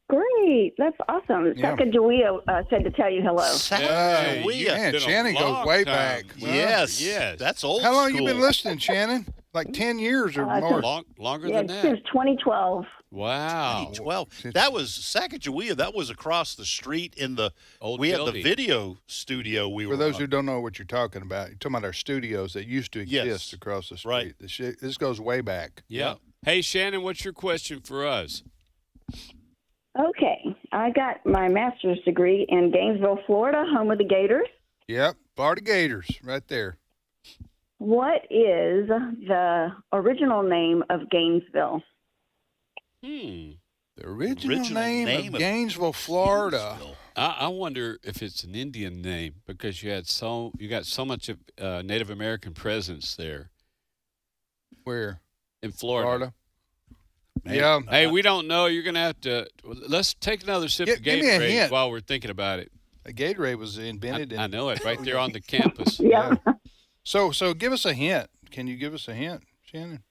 Great. That's awesome. Yeah. Sacagawea said to tell you hello. Sacagawea. Man, Shannon goes way back. Yes. That's old How long school. you been listening, Shannon? Like 10 years or more? Longer Yeah, than that. since 2012. Wow. 2012. That was Sacagawea. That was across the street in the old we building. had the video studio we For were those on. who don't know what you're talking about our studios that used to exist Yes. across the street. Right. This goes way back. Yeah. Hey, Shannon, what's your question for us? Okay, I got my master's degree in Gainesville, Florida, home of the Gators. Yep, Florida Gators, right there. What is the original name of Gainesville? The original name of Gainesville, Florida. I wonder if it's an Indian name because you got so much of Native American presence there. Where? In Florida. Yeah. Hey, we don't know. You're going to have to. Let's take another sip of give me a Gatorade hint. while we're thinking about it. A Gatorade was invented. I know it, right there on the campus. Yeah. So give us a hint. Can you give us a hint, Shannon?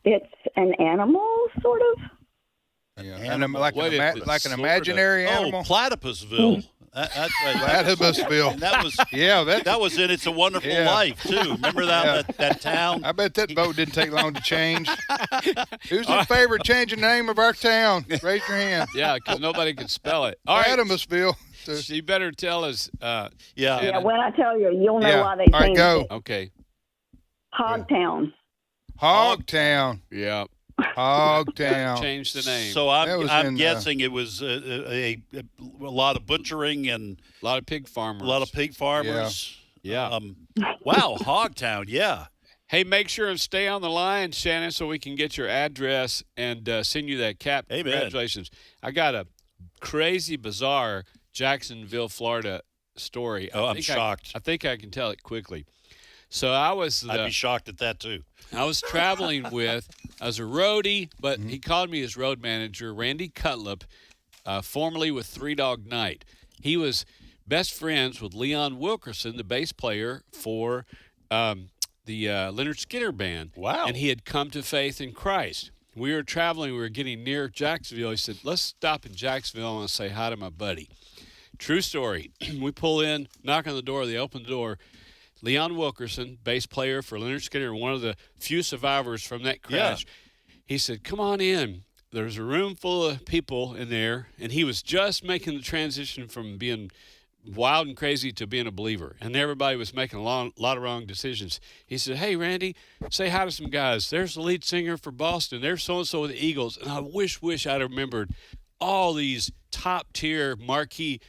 It's an animal, sort of. Yeah. And like an imaginary animal. Oh, Platypusville. That's right. Platypusville. And that was that was in It's a Wonderful Life too. Remember that town? I bet that boat didn't take long to change. Who's in favor of changing the name of our town? Raise your hand. Yeah, because nobody can spell it. All right. Platypusville. She better tell us. Yeah, when I tell you, you'll know why they All right, changed go. it. Okay. Hogtown. Hogtown. Yeah. Hogtown. Change the name. So I'm guessing it was a lot of butchering and a lot of pig farmers. A lot of pig farmers. Yeah. Wow, Hogtown. Yeah. Hey, make sure and stay on the line, Shannon, so we can get your address and send you that cap. Amen. Congratulations. I got a crazy, bizarre Jacksonville, Florida story. I'm shocked. I think I can tell it quickly. So I'd be shocked at that too. I was traveling I was a roadie, but he called me his road manager, Randy Cutlip, formerly with Three Dog Night. He was best friends with Leon Wilkerson, the bass player for the Leonard Skinner Band. Wow. And he had come to faith in Christ. We were traveling. We were getting near Jacksonville. He said, let's stop in Jacksonville and say hi to my buddy. True story. We pull in, knock on the door. They open the door. Leon Wilkerson, bass player for Leonard Skinner, one of the few survivors from that crash. Yeah. He said, come on in. There's a room full of people in there. And he was just making the transition from being wild and crazy to being a believer. And everybody was making a lot of wrong decisions. He said, hey, Randy, say hi to some guys. There's the lead singer for Boston. There's so-and-so with the Eagles. And I wish I'd remembered all these top-tier marquee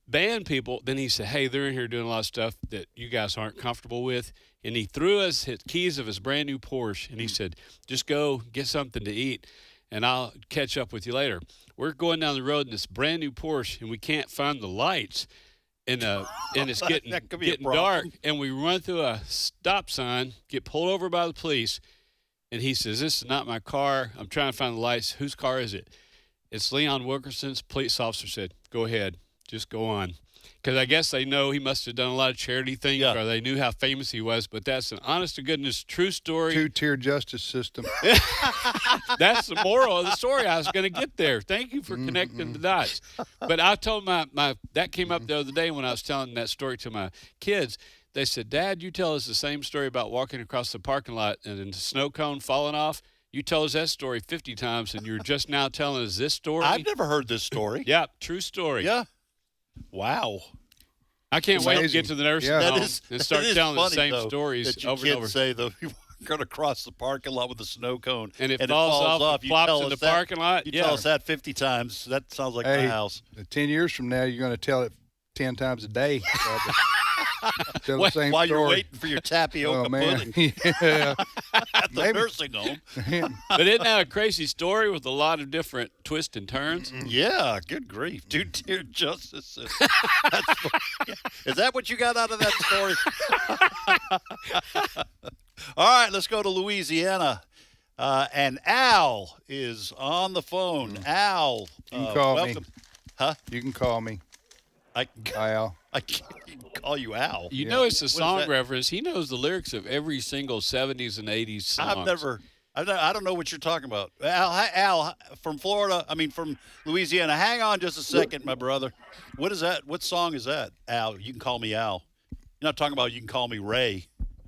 band people. Then he said, hey, they're in here doing a lot of stuff that you guys aren't comfortable with. And he threw us his keys of his brand new Porsche. And he said, just go get something to eat and I'll catch up with you later. We're going down the road in this brand new Porsche and we can't find the lights. And it's getting dark. And we run through a stop sign, get pulled over by the police. And he says, this is not my car. I'm trying to find the lights. Whose car is it? It's Leon Wilkerson's. Police officer said, go ahead. Just go on. Because I guess they know he must have done a lot of charity things or they knew how famous he was. But that's an honest-to-goodness true story. Two-tier justice system. That's the moral of the story. I was going to get there. Thank you for connecting the dots. But I told that came up the other day when I was telling that story to my kids. They said, Dad, you tell us the same story about walking across the parking lot and the snow cone falling off. You told us that story 50 times, and you're just now telling us this story? I've never heard this story. Yeah, true story. Yeah. Wow. I can't wait to get to the nursing home and start telling the same stories that you over and over. Say, though, you were going to cross the parking lot with a snow cone. And it falls off and flops in the parking lot. You tell us that 50 times. That sounds like my house. 10 years from now, you're going to tell it 10 times a day. Tell the same While story. you're waiting for your tapioca pudding. Yeah. At the nursing home. But isn't that a crazy story with a lot of different twists and turns? Yeah, good grief. Two-tier justice system. Is that what you got out of that story? All right, let's go to Louisiana. And Al is on the phone. Al, you can call welcome. me. Huh? You can call me. Al. I can call you Al. You know it's a song reference. He knows the lyrics of every single 70s and 80s song. I don't know what you're talking about. Al, from Florida, from Louisiana. Hang on just a second, my brother. What is that? What song is that? Al, you can call me Al. You're not talking about you can call me Ray,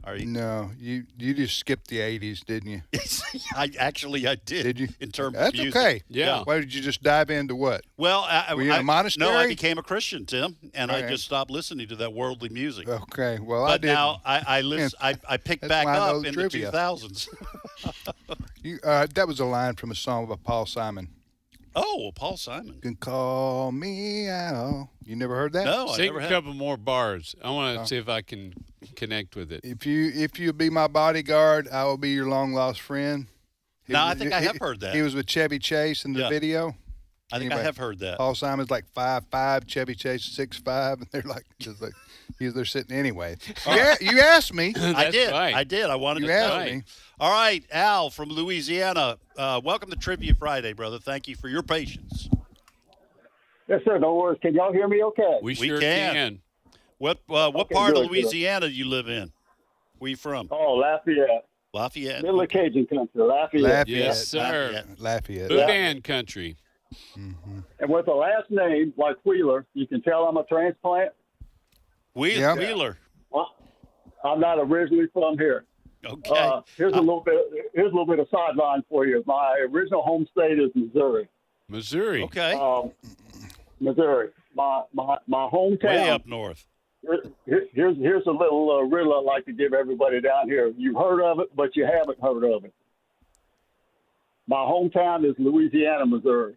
Are you? No, you just skipped the 80s, didn't you? I did. Did you? In terms That's of music. okay. Yeah. Why did you just dive into what? Well, Were you in a monastery? No, I became a Christian, Tim, and I Okay. just stopped listening to that worldly music. Okay. Well, But I didn't. now I picked That's back why I know up the in trivia. the 2000s. That was a line from a song by Paul Simon. Oh, well, Paul Simon. You can call me out. You never heard that? No, I Sing never a have. couple more bars. I want to see if I can connect with it. If you be my bodyguard, I will be your long lost friend. No, I think I have heard that. He was with Chevy Chase in the video. I think I have heard that. Paul Simon's like 5'5", Chevy Chase 6'5", and they're like just like they're sitting anyway. Yeah, you asked me. I did. right. I did. I wanted You to asked tell me. All right, Al from Louisiana. Welcome to Trivia Friday, brother. Thank you for your patience. Yes, sir. No worries. Can y'all hear me okay? We sure can. What Okay, part good, of Louisiana do you live in? Where you from? Oh, Lafayette. Lafayette. Middle of Cajun country, Lafayette. Yes, sir. Lafayette. Boudin country. And with a last name like Wheeler, you can tell I'm a transplant. Wheeler. Well, I'm not originally from here. Okay. Here's a little bit of sideline for you. My original home state is Missouri. Missouri. Okay. Missouri. My hometown. Way up north. Here's a little riddle I'd like to give everybody down here. You've heard of it, but you haven't heard of it. My hometown is Louisiana, Missouri.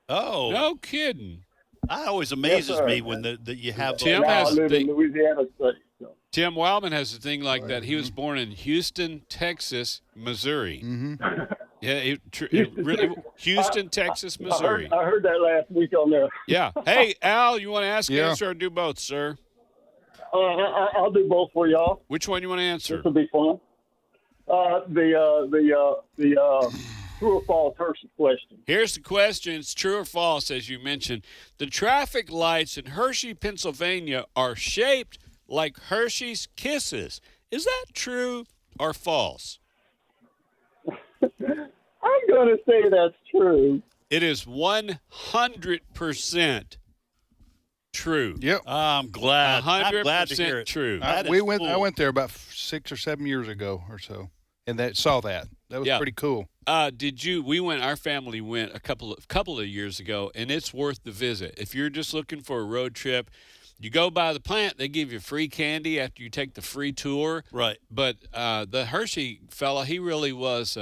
Oh. No kidding. That always amazes sir. me when you have Tim Now has I live in the- Louisiana State. So. Tim Wildmon has a thing like that. He was born in Houston, Texas, Missouri. Mm-hmm. Yeah, Houston, Texas, Missouri. I heard that last week on there. Yeah. Hey, Al, you want to ask, Yeah. answer, or do both, sir? I'll do both for y'all. Which one you want to answer? This will be fun. The true or false Hershey question. Here's the question. It's true or false, as you mentioned. The traffic lights in Hershey, Pennsylvania are shaped like Hershey's Kisses. Is that true or false? I'm going to say that's true. It is 100% true. Yep. I'm glad. I'm glad to 100% hear it. true. I That is went cool. there about 6 or 7 years ago or so, and saw that. That was Yeah. pretty cool. Our family went a couple of years ago, and it's worth the visit. If you're just looking for a road trip, you go by the plant, they give you free candy after you take the free tour. Right. But the Hershey fella, he really was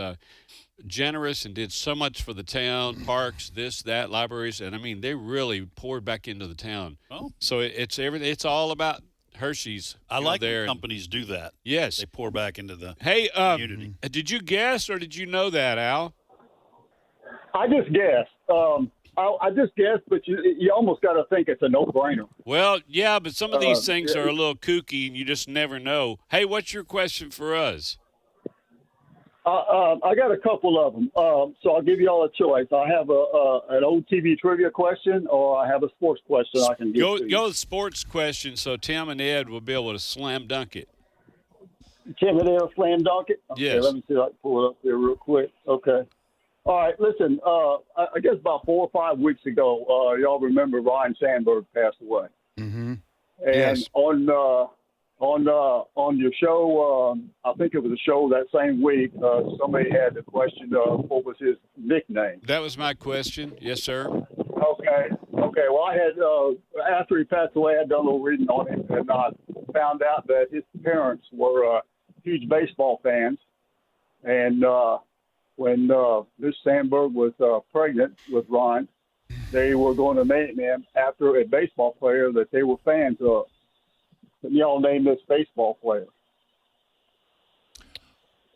generous and did so much for the town, parks, this, that, libraries, and I mean, they really poured back into the town. Oh. So it's everything. It's all about Hershey's. I like there. when companies do that. Yes. They pour back into the Hey, community. did you guess or did you know that, Al? I just guessed. I just guessed, but you almost got to think it's a no-brainer. Well, yeah, but some of these things yeah. are a little kooky, and you just never know. Hey, what's your question for us? I got a couple of them, so I'll give you all a choice. I have an old TV trivia question, or I have a sports question I can give to you. Go with sports question, so Tim and Ed will be able to slam dunk it. Tim and Ed slam dunk it? Okay, Yes. let me see if I can pull it up here real quick. Okay. All right, listen, I guess about 4 or 5 weeks ago, y'all remember Ryan Sandberg passed away. Mm-hmm. And Yes. on your show, I think it was a show that same week, somebody had the question, what was his nickname? That was my question. Yes, sir. Okay. Well, I had, after he passed away, I had done a little reading on him, and I found out that his parents were huge baseball fans. And when Miss Sandberg was pregnant with Ryan, they were going to name him after a baseball player that they were fans of. Can y'all name this baseball player?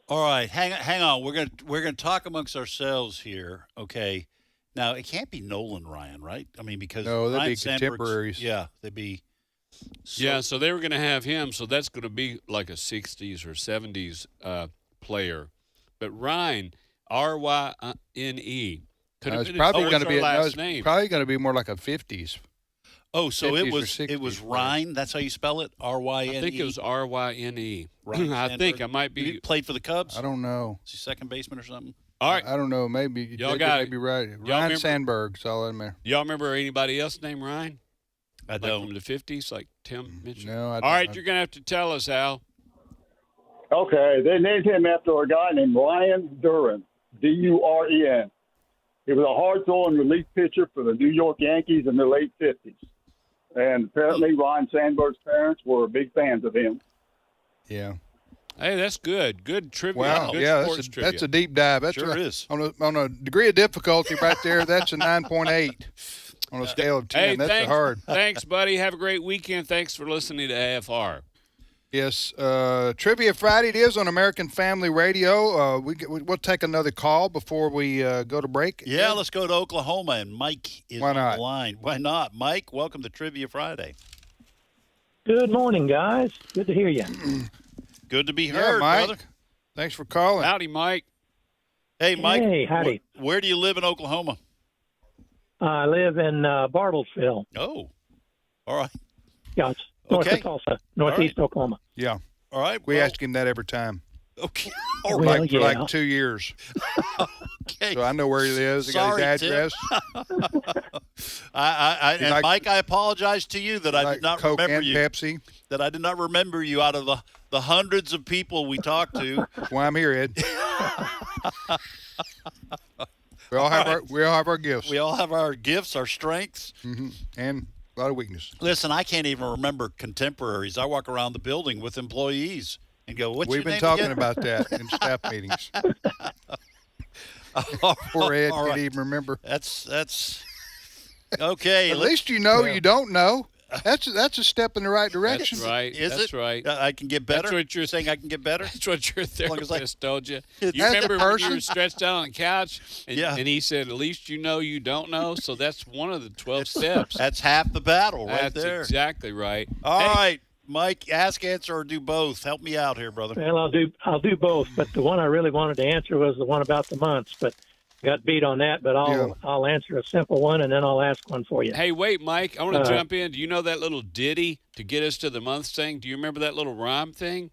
All right, hang on. We're gonna talk amongst ourselves here. Okay. Now it can't be Nolan Ryan, right? I mean, because No, they'd Ryan be Sandberg's- contemporaries. Yeah, they'd be. Yeah, so they were going to have him, so that's going to be like a 60s or 70s player. But Ryan, R-Y-N-E. Could have It's been probably his going to be last name. probably going to be more like a 50s. Oh, so 50s it or was 60s Ryan. That's how you spell it. R-Y-N-E. I think it was R-Y-N-E. Ryan I think Sandberg. I might He be. played for the Cubs. I don't know. Is he second baseman or something? All right. I don't know. Maybe Y'all got it. Maybe right. Y'all Ryan remember- Sandberg's all in there. Y'all remember anybody else named Ryan? I Like don't. from the 50s, like Tim mentioned? No, I All right, don't. you're going to have to tell us, Al. Okay, they named him after a guy named Ryan Duren, D-U-R-E-N. He was a hard-throwing relief pitcher for the New York Yankees in the late 50s. And apparently Ryan Sandberg's parents were big fans of him. Yeah. Hey, that's good. Good trivia. Wow, Good yeah, sports trivia. that's a deep dive. That's Sure is. On a degree of difficulty right there, that's a 9.8 on a scale of 10. Hey, that's thanks, hard. Thanks, buddy. Have a great weekend. Thanks for listening to AFR. Yes, Trivia Friday it is on American Family Radio. We'll take another call before we go to break. Yeah, let's go to Oklahoma, and Mike is Why on not? the line. Why not? Mike, welcome to Trivia Friday. Good morning, guys. Good to hear you. Good to be Yeah, heard, Mike. brother. Thanks for calling. Howdy, Mike. Hey, Mike. Hey, howdy. Where do you live in Oklahoma? I live in Bartlesville. Oh, all right. Yeah, it's north Okay. of Tulsa, northeast Oklahoma. Yeah. All right. We well, ask him that every time. Okay. Well, For yeah. like 2 years. Okay. So I know where he lives. I got his Sorry, address. And like- Mike, I apologize to you that I like did not Coke remember and you. Pepsi. That I did not remember you out of the hundreds of people we talked to. That's why I'm here, Ed. We all have our gifts. We all have our gifts, our strengths. And a lot of weakness. Listen, I can't even remember contemporaries. I walk around the building with employees and go, "What's We've your been name talking again?" about that in staff meetings. Poor Ed All can't right. even remember. That's okay. At least you know you don't know. That's a step in the right direction. That's right. Is That's it? right. I can get better. That's what you're saying. I can get better. That's what your long as I- therapist told you. It's- You As a remember when you person? were stretched out on the couch, and, Yeah. and he said, "At least you know you don't know." So that's one of the 12 steps. That's half the battle right That's there. exactly right. All Hey, right, Mike. Ask, answer, or do both. Help me out here, brother. Well, I'll do both, but the one I really wanted to answer was the one about the months, but got beat on that. But I'll answer a simple one, and then I'll ask one for you. Hey, wait, Mike. I want to jump in. Do you know that little ditty to get us to the months thing? Do you remember that little rhyme thing?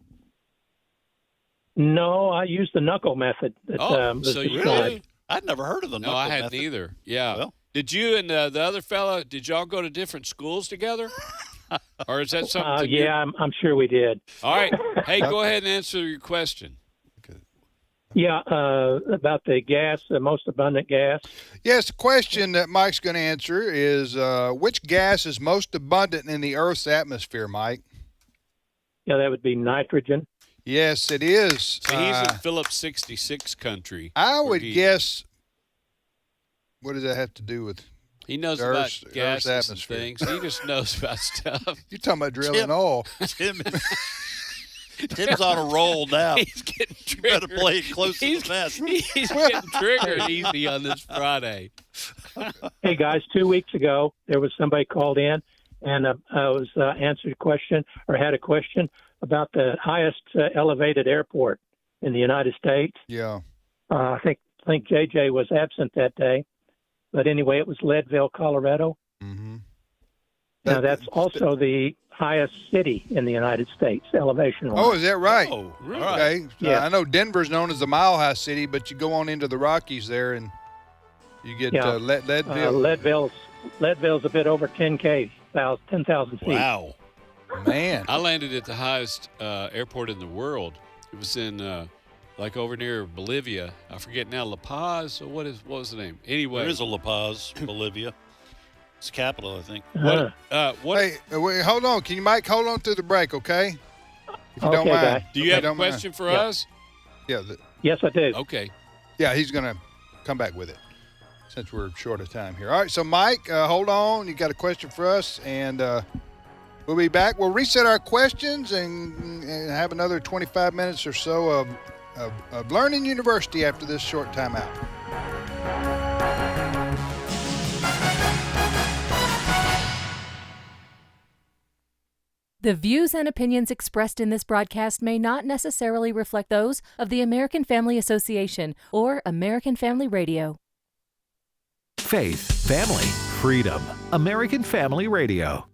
No, I used the knuckle method. That, was so you described. really? I'd never heard of the No, knuckle I hadn't method. either. Yeah. Well. Did you and the other fella, did y'all go to different schools together? Or is that something? Yeah, I'm sure we did. All right. Hey, go ahead and answer your question. Yeah, about the gas, the most abundant gas. Yes, the question that Mike's going to answer is which gas is most abundant in the Earth's atmosphere, Mike? Yeah, that would be nitrogen. Yes, it is. So he's in Phillips 66 country. I would he- guess. What does that have to do with? He knows the about Earth's gases and atmosphere. things. He just knows about stuff. You're talking about drilling Tim- oil. Tim's on a roll now. He's getting You triggered. better play it close to the vest. He's getting triggered easy on this Friday. Hey, guys, 2 weeks ago, there was somebody called in, and I was answered a question or had a question about the highest elevated airport in the United States. Yeah. I think JJ was absent that day. But anyway, it was Leadville, Colorado. Mm-hmm. Now, that's also the highest city in the United States, elevation-wise. Oh, is that right? Oh, really? Okay. Yeah. I know Denver's known as the Mile High City, but you go on into the Rockies there, and you get Yeah. Leadville. Leadville's a bit over 10,000 feet. Wow. Man. I landed at the highest airport in the world. It was in like over near Bolivia. I forget now, La Paz. Or what was the name? Anyway, There is a La Paz, Bolivia. It's the capital, I think. what? Hey, wait, hold on. Can you, Mike, hold on through the break, okay? If you don't Okay, mind. guys. Do If you have a don't mind. question for Yeah. us? Yeah. Yes, I do. Okay. Yeah, he's going to come back with it since we're short of time here. All right, so Mike, hold on. You got a question for us, and we'll be back. We'll reset our questions and have another 25 minutes or so of Learning University after this short timeout. The views and opinions expressed in this broadcast may not necessarily reflect those of the American Family Association or American Family Radio. Faith, family, freedom. American Family Radio.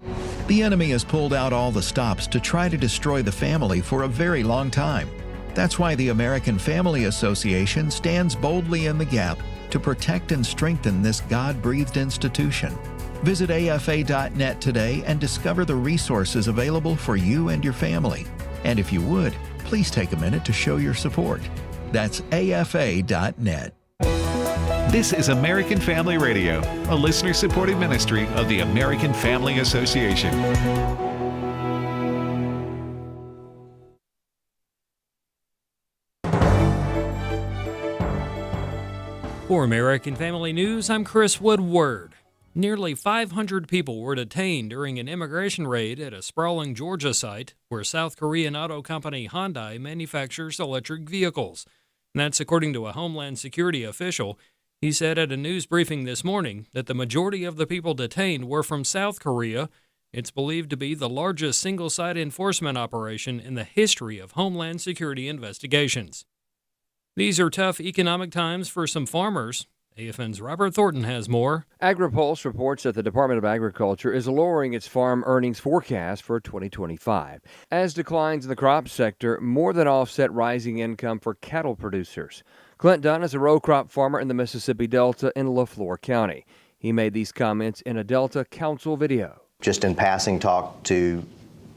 The enemy has pulled out all the stops to try to destroy the family for a very long time. That's why the American Family Association stands boldly in the gap to protect and strengthen this God-breathed institution. Visit AFA.net today and discover the resources available for you and your family. And if you would, Please take a minute to show your support. That's afa.net. This is American Family Radio, a listener-supported ministry of the American Family Association. For American Family News, I'm Chris Woodward. Nearly 500 people were detained during an immigration raid at a sprawling Georgia site where South Korean auto company Hyundai manufactures electric vehicles. And that's according to a Homeland Security official. He said at a news briefing this morning that the majority of the people detained were from South Korea. It's believed to be the largest single-site enforcement operation in the history of Homeland Security investigations. These are tough economic times for some farmers. AFN's Robert Thornton has more. AgriPulse reports that the Department of Agriculture is lowering its farm earnings forecast for 2025, as declines in the crop sector more than offset rising income for cattle producers. Clint Dunn is a row crop farmer in the Mississippi Delta in LaFleur County. He made these comments in a Delta Council video. Just in passing, talked to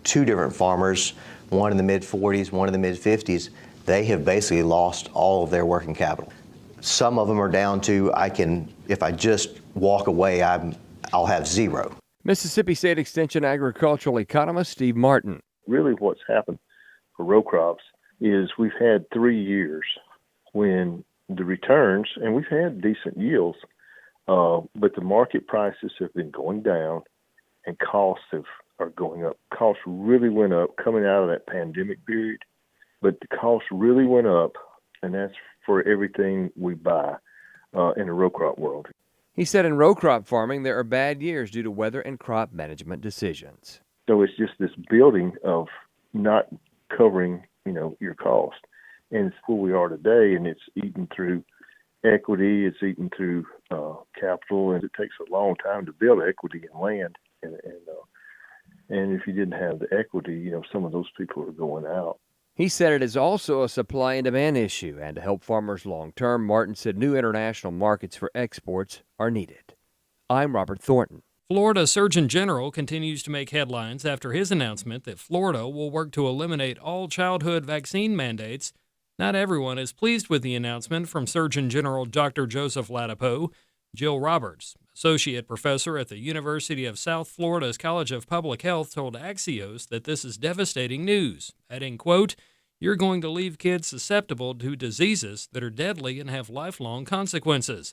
two different farmers, one in the mid-40s, one in the mid-50s. They have basically lost all of their working capital. Some of them are down to, if I just walk away, I'll have zero. Mississippi State Extension agricultural economist Steve Martin. Really what's happened for row crops is we've had 3 years when the returns, and we've had decent yields, but the market prices have been going down and costs are going up. Costs really went up coming out of that pandemic period, but the costs really went up, and that's for everything we buy in the row crop world. He said in row crop farming there are bad years due to weather and crop management decisions. So it's just this building of not covering, your cost. And it's where we are today, and it's eaten through equity, it's eaten through capital, and it takes a long time to build equity in land. And if you didn't have the equity, some of those people are going out. He said it is also a supply and demand issue, and to help farmers long term, Martin said new international markets for exports are needed. I'm Robert Thornton. Florida Surgeon General continues to make headlines after his announcement that Florida will work to eliminate all childhood vaccine mandates. Not everyone is pleased with the announcement from Surgeon General Dr. Joseph Ladapo. Jill Roberts, associate professor at the University of South Florida's College of Public Health, told Axios that this is devastating news, adding, quote, "You're going to leave kids susceptible to diseases that are deadly and have lifelong consequences."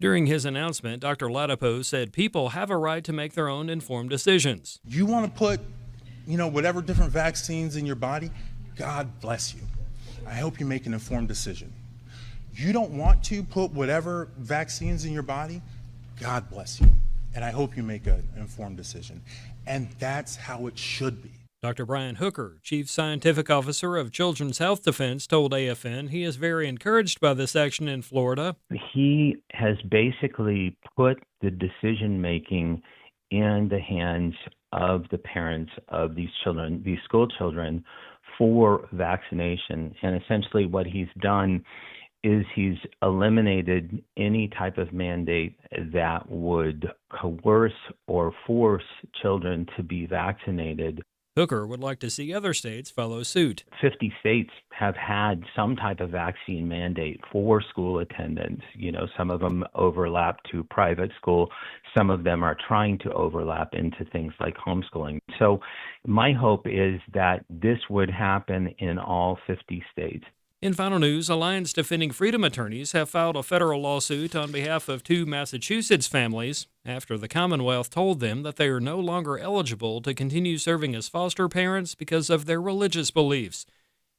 During his announcement, Dr. Ladapo said people have a right to make their own informed decisions. You want to put, whatever different vaccines in your body, God bless you. I hope you make an informed decision. You don't want to put whatever vaccines in your body, God bless you. And I hope you make an informed decision. And that's how it should be. Dr. Brian Hooker, Chief Scientific Officer of Children's Health Defense, told AFN he is very encouraged by this action in Florida. He has basically put the decision-making in the hands of the parents of these children, these school children, for vaccination. And essentially what he's done is he's eliminated any type of mandate that would coerce or force children to be vaccinated. Hooker would like to see other states follow suit. 50 states have had some type of vaccine mandate for school attendance. Some of them overlap to private school. Some of them are trying to overlap into things like homeschooling. So my hope is that this would happen in all 50 states. In final news, Alliance Defending Freedom attorneys have filed a federal lawsuit on behalf of two Massachusetts families after the Commonwealth told them that they are no longer eligible to continue serving as foster parents because of their religious beliefs.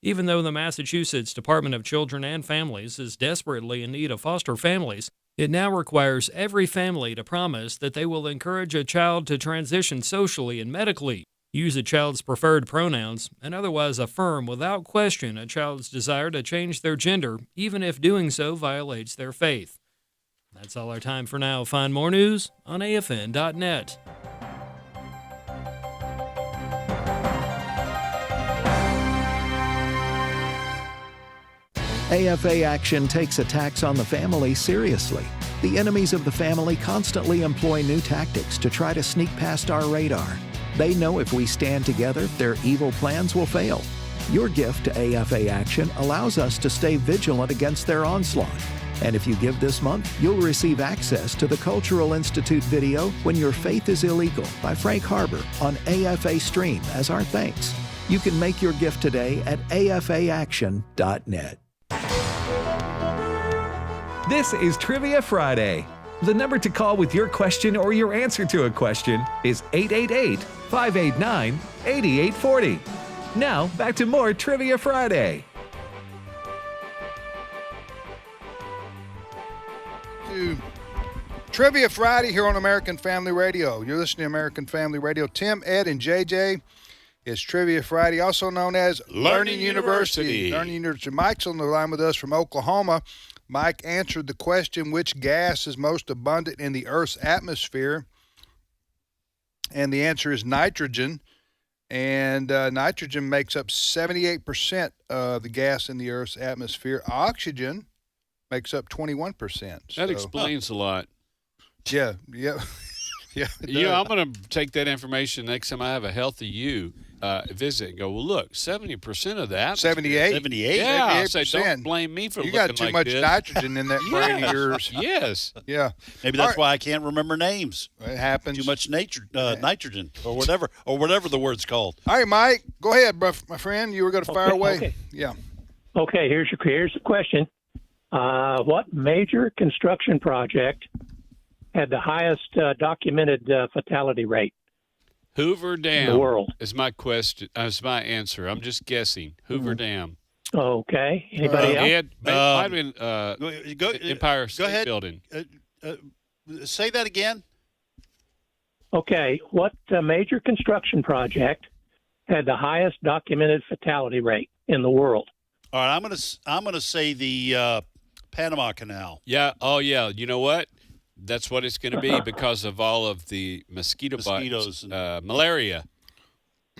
Even though the Massachusetts Department of Children and Families is desperately in need of foster families, it now requires every family to promise that they will encourage a child to transition socially and medically, use a child's preferred pronouns, and otherwise affirm without question a child's desire to change their gender, even if doing so violates their faith. That's all our time for now. Find more news on AFN.net. AFA Action takes attacks on the family seriously. The enemies of the family constantly employ new tactics to try to sneak past our radar. They know if we stand together, their evil plans will fail. Your gift to AFA Action allows us to stay vigilant against their onslaught. And if you give this month, you'll receive access to the Cultural Institute video When Your Faith is Illegal by Frank Harbor on AFA Stream as our thanks. You can make your gift today at afaaction.net. This is Trivia Friday. The number to call with your question or your answer to a question is 888-589-8840. Now, back to more Trivia Friday. To Trivia Friday here on American Family Radio. You're listening to American Family Radio. Tim, Ed, and JJ. It's Trivia Friday, also known as Learning University. Learning University. Mike's on the line with us from Oklahoma. Mike answered the question, which gas is most abundant in the Earth's atmosphere? And the answer is nitrogen. And nitrogen makes up 78% of the gas in the Earth's atmosphere. Oxygen makes up 21%. That explains a lot. Yeah. Yeah, I'm going to take that information next time I have a Healthy You visit and go, well, look, 70% of that. 78? 78? Yeah, 78%. say, don't blame me for you looking got too like much this. nitrogen in that brain of yours. Yes. Yeah. Maybe that's why I can't remember names. It happens. Too much nitrogen or whatever the word's called. All right, Mike, go ahead, my friend. You were going to fire away. Okay. Yeah. Okay, here's the question. What major construction project had the highest documented fatality rate? Hoover Dam in the world. is my question. Is my answer. I'm just guessing. Hoover Dam. Okay. Anybody else? Ed, might have been Empire State ahead. Building. Say that again. Okay. What major construction project had the highest documented fatality rate in the world? All right, I'm gonna say the Panama Canal. Yeah. Oh, yeah. You know what? That's what it's going to be because of all of the mosquitoes and malaria.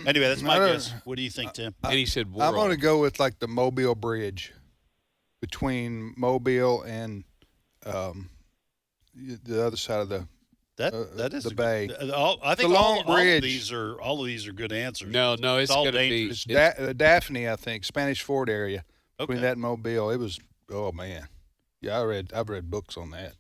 Anyway, that's my guess. What do you think, Tim? And he said, I'm going to go with like the Mobile Bridge between Mobile and the other side of the that is the bay. I think the long bridge. All of these are good answers. No, it's all going to be dangerous. Daphne, I think, Spanish Fort area between that and Mobile. It was man, yeah. I've read books on that.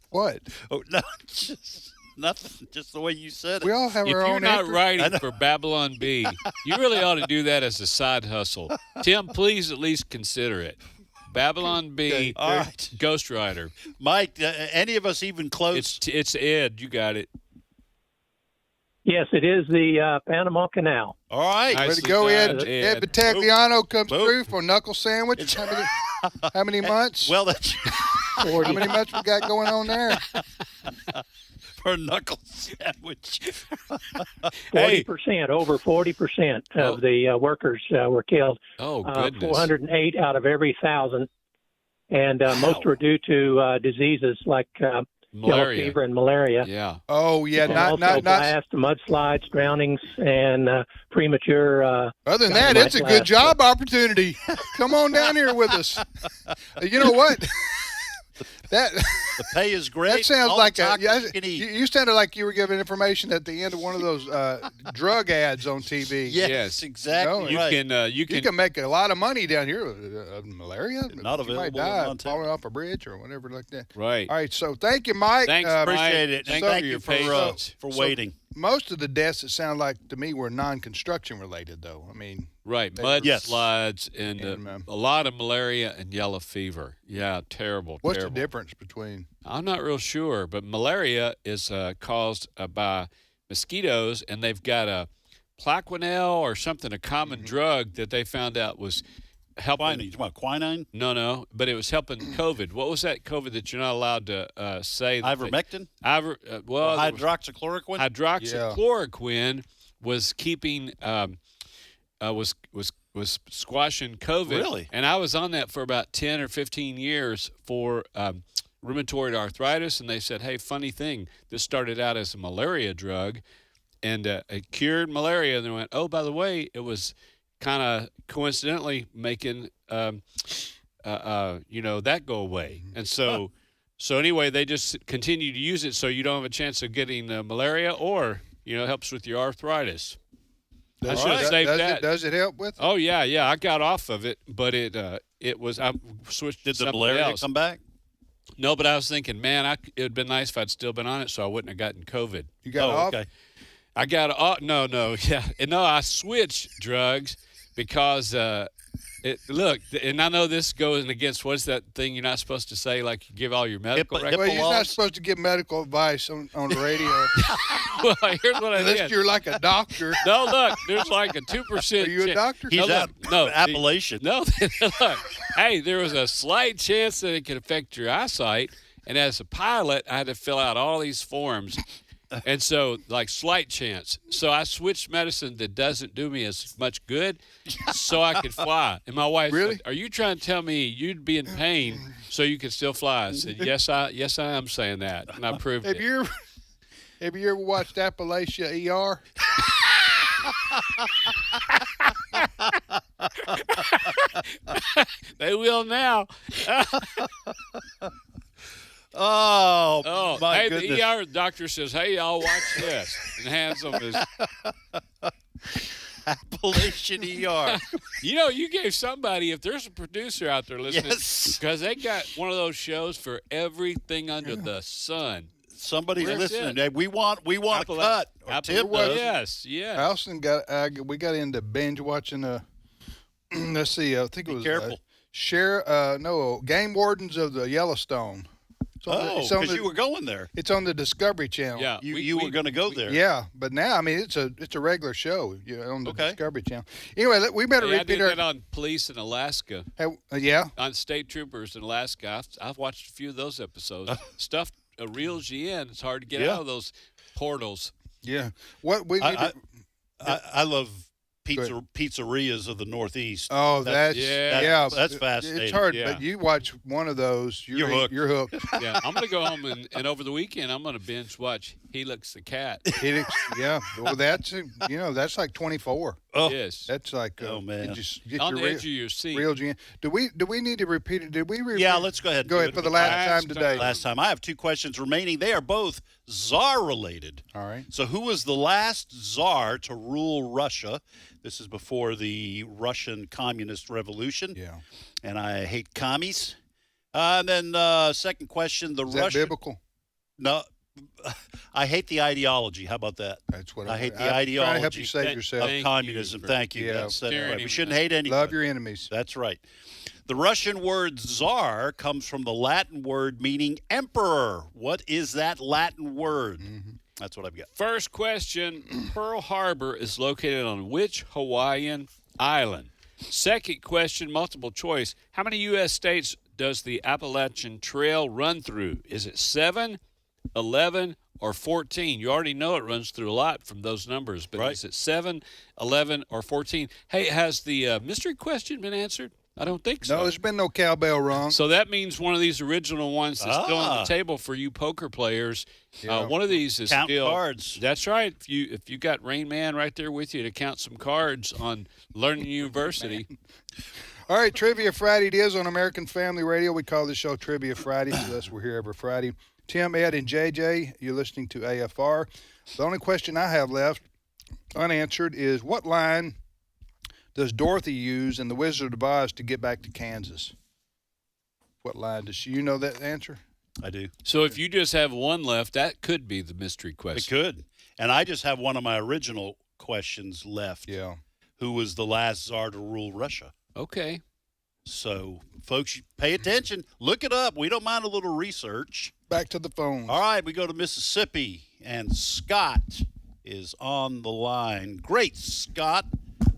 What? Oh no, just nothing. Just the way you said it. We all have if our you're own. not writing for Babylon Bee, you really ought to do that as a side hustle. Tim, please at least consider it. Babylon Bee, all right. Ghostwriter. Mike, any of us even close? It's Ed. You got it. Yes, it is the Panama Canal. All right. Way to go, Ed. Ed Battagliano comes through for knuckle sandwich. How many months? Well, that's 40. How many months we got going on there? For a knuckle sandwich. 40%, over 40% of the workers were killed. Oh, goodness. 408 out of every 1,000. And most were due to diseases like yellow fever and malaria. Yeah. Oh, yeah. And not blast, mudslides, drownings, and premature. Other than that, it's a good job opportunity. Come on down here with us. You know what? The pay is great. That sounds all like you sounded like you were giving information at the end of one of those drug ads on TV. Yes, exactly. You can make a lot of money down here. Malaria, not available. You might die falling off a bridge or whatever like that. Right. All right. So thank you, Mike. Thanks, appreciate it. Thank you for waiting. Most of the deaths, it sounded like to me, were non-construction related, though. I mean, right, mudslides and a lot of malaria and yellow fever. Yeah, terrible. What's the difference between? I'm not real sure, but malaria is caused by mosquitoes, and they've got a Plaquenil or something, a common drug that they found out was helping. Quinine. You talking about quinine? No, but it was helping COVID. What was that COVID that you're not allowed to say? Ivermectin? Hydroxychloroquine? Hydroxychloroquine was keeping was squashing COVID. Really? And I was on that for about 10 or 15 years for rheumatoid arthritis, and they said, hey, funny thing, this started out as a malaria drug, and it cured malaria, and they went, oh, by the way, it was kind of coincidentally making that go away. And so anyway, they just continue to use it so you don't have a chance of getting malaria, or helps with your arthritis. I should have saved that. Does it help with it? Oh, yeah. I got off of it, but it was, I switched to Did the something malaria else. come back? No, but I was thinking, man, it would have been nice if I'd still been on it so I wouldn't have gotten COVID. You got off? Okay. I got off. No, yeah. No, I switched drugs because, look, and I know this goes against, what's that thing you're not supposed to say, like you give all your medical records? Well, you're not supposed to give medical advice on the radio. Well, here's what I Unless did. you're like a doctor. No, look, there's like a 2%. Are you a doctor? He's Appalachian. No, look, hey, there was a slight chance that it could affect your eyesight, and as a pilot, I had to fill out all these forms. And so, like, slight chance. So I switched medicine that doesn't do me as much good so I could fly. And my wife said, are you trying to tell me you'd be in pain so you could still fly? I said, yes, I am saying that. And I proved it. Have you ever watched Appalachia ER? They will now. Oh, my goodness. The ER doctor says, hey, y'all, watch this. And hands them his Appalachian ER. You gave somebody, if there's a producer out there listening, Yes. because they got one of those shows for everything under the sun. Somebody's Where's listening. it? We want a cut. Or Tim does. Yes. Allison we got into binge watching let's see, I think it was Game Wardens of the Yellowstone. Because you were going there. It's on the Discovery Channel. Yeah, you were going to go there. Yeah, but now it's a regular show on the Discovery Channel. Anyway, we better I repeat did that on police in Alaska. Yeah, on state troopers in Alaska. I've watched a few of those episodes. Stuff reels you in. It's hard to get out of those portals. Yeah. What we I love pizzerias of the Northeast. Oh, that's fascinating. It's hard, but you watch one of those, you're hooked. You're hooked. Yeah, I'm going to go home and over the weekend I'm going to binge watch Helix the Cat. Well, that's that's like 24. Oh, yes, that's like man, just get on the edge of your seat. Real GM. Do we need to repeat it? Did we? Yeah, let's go ahead. Go ahead for the last time today. Last time. I have two questions remaining. They are both Tsar related. All right. So, who was the last Tsar to rule Russia? This is before the Russian Communist Revolution. Yeah. And I hate commies. And then second question: Is that biblical? No. I hate the ideology. How about that? That's what I hate the ideology. Trying to help you save yourself. Of communism. Thank you. Yeah, That's right. We shouldn't hate anybody. Love your enemies. That's right. The Russian word Tsar comes from the Latin word meaning emperor. What is that Latin word? Mm-hmm. That's what I've got. First question, Pearl Harbor is located on which Hawaiian island? Second question, multiple choice. How many U.S. states does the Appalachian Trail run through? Is it 7, 11, or 14? You already know it runs through a lot from those numbers, but is it 7, 11, or 14? Hey, has the mystery question been answered? I don't think so. No, there's been no cowbell rung. So that means one of these original ones that's still on the table for you poker players. Yeah. One of these is count still cards. That's right. If you got Rain Man right there with you to count some cards on Learning University. All right, Trivia Friday it is on American Family Radio. We call this show Trivia Friday because we're here every Friday. Tim, Ed, and JJ, you're listening to AFR. The only question I have left unanswered is what line does Dorothy use in The Wizard of Oz to get back to Kansas? What line does she? You know that answer? I do. So if you just have one left, that could be the mystery question. It could. And I just have one of my original questions left. Yeah. Who was the last Tsar to rule Russia? Okay. So, folks, pay attention. Look it up. We don't mind a little research. Back to the phone. All right, we go to Mississippi, and Scott is on the line. Great, Scott.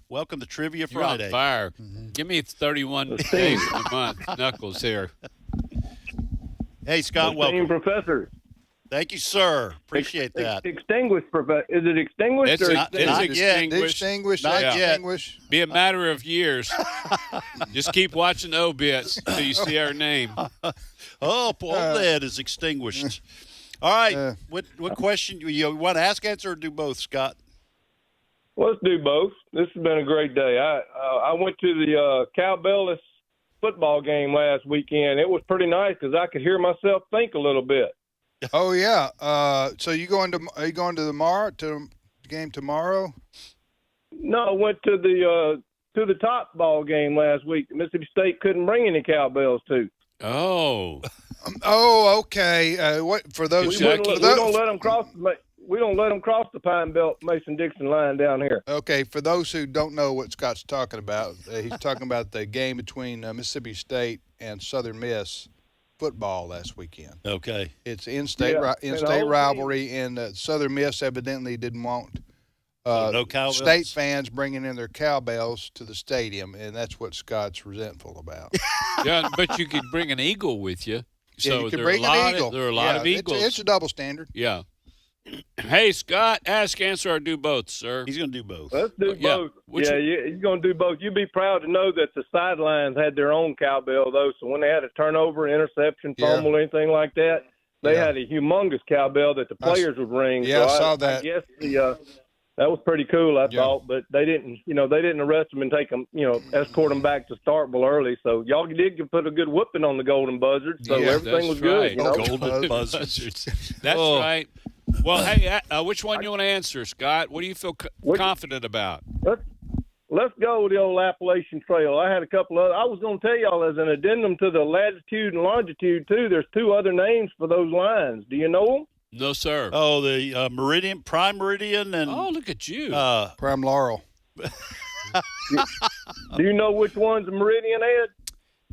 Welcome to Trivia Friday. You're on fire. Mm-hmm. Give me 31 days a month. Knuckles here. Hey, Scott, welcome. Professor. Thank you, sir. Appreciate that. Extinguished, Professor. Is it extinguished or not extinguished? Not yet. Extinguished. Be a matter of years. Just keep watching the obits until you see our name. Oh, Paul Ned is extinguished. All right. What question you want to ask, answer, or do both, Scott? Let's do both. This has been a great day. I went to the Cowbellis football game last weekend. It was pretty nice because I could hear myself think a little bit. Oh yeah. So are you going to the game tomorrow? No, I went to the top ball game last week. Mississippi State couldn't bring any cowbells to. Oh. Okay. What for those? We don't let them cross. We don't let them cross the Pine Belt Mason-Dixon line down here. Okay, for those who don't know what Scott's talking about, he's talking about the game between Mississippi State and Southern Miss football last weekend. Okay. It's in-state rivalry, and Southern Miss evidently didn't want no cowbells? State fans bringing in their cowbells to the stadium, and that's what Scott's resentful about. Yeah, but you could bring an eagle with you. So you could bring an eagle. There are a lot of eagles. It's a double standard. Yeah. Hey, Scott, ask, answer, or do both, sir. He's going to do both. Let's do both. He's going to do both. You'd be proud to know that the sidelines had their own cowbell, though. So when they had a turnover, interception, fumble, anything like that, they had a humongous cowbell that the players would ring. Yeah, so I saw that. I guess that was pretty cool, I thought. But they didn't arrest them and take them, escort them back to Starkville early. So y'all did put a good whooping on the Golden Buzzards. So everything was good. Golden Buzzards. That's right. Well, hey, which one you want to answer, Scott? What do you feel confident about? Let's go with the old Appalachian Trail. I had a couple of. I was going to tell y'all as an addendum to the latitude and longitude too. There's two other names for those lines. Do you know them? No, sir. Oh, the Meridian, Prime Meridian, and look at you, Prime Laurel. Do you know which one's a Meridian, Ed?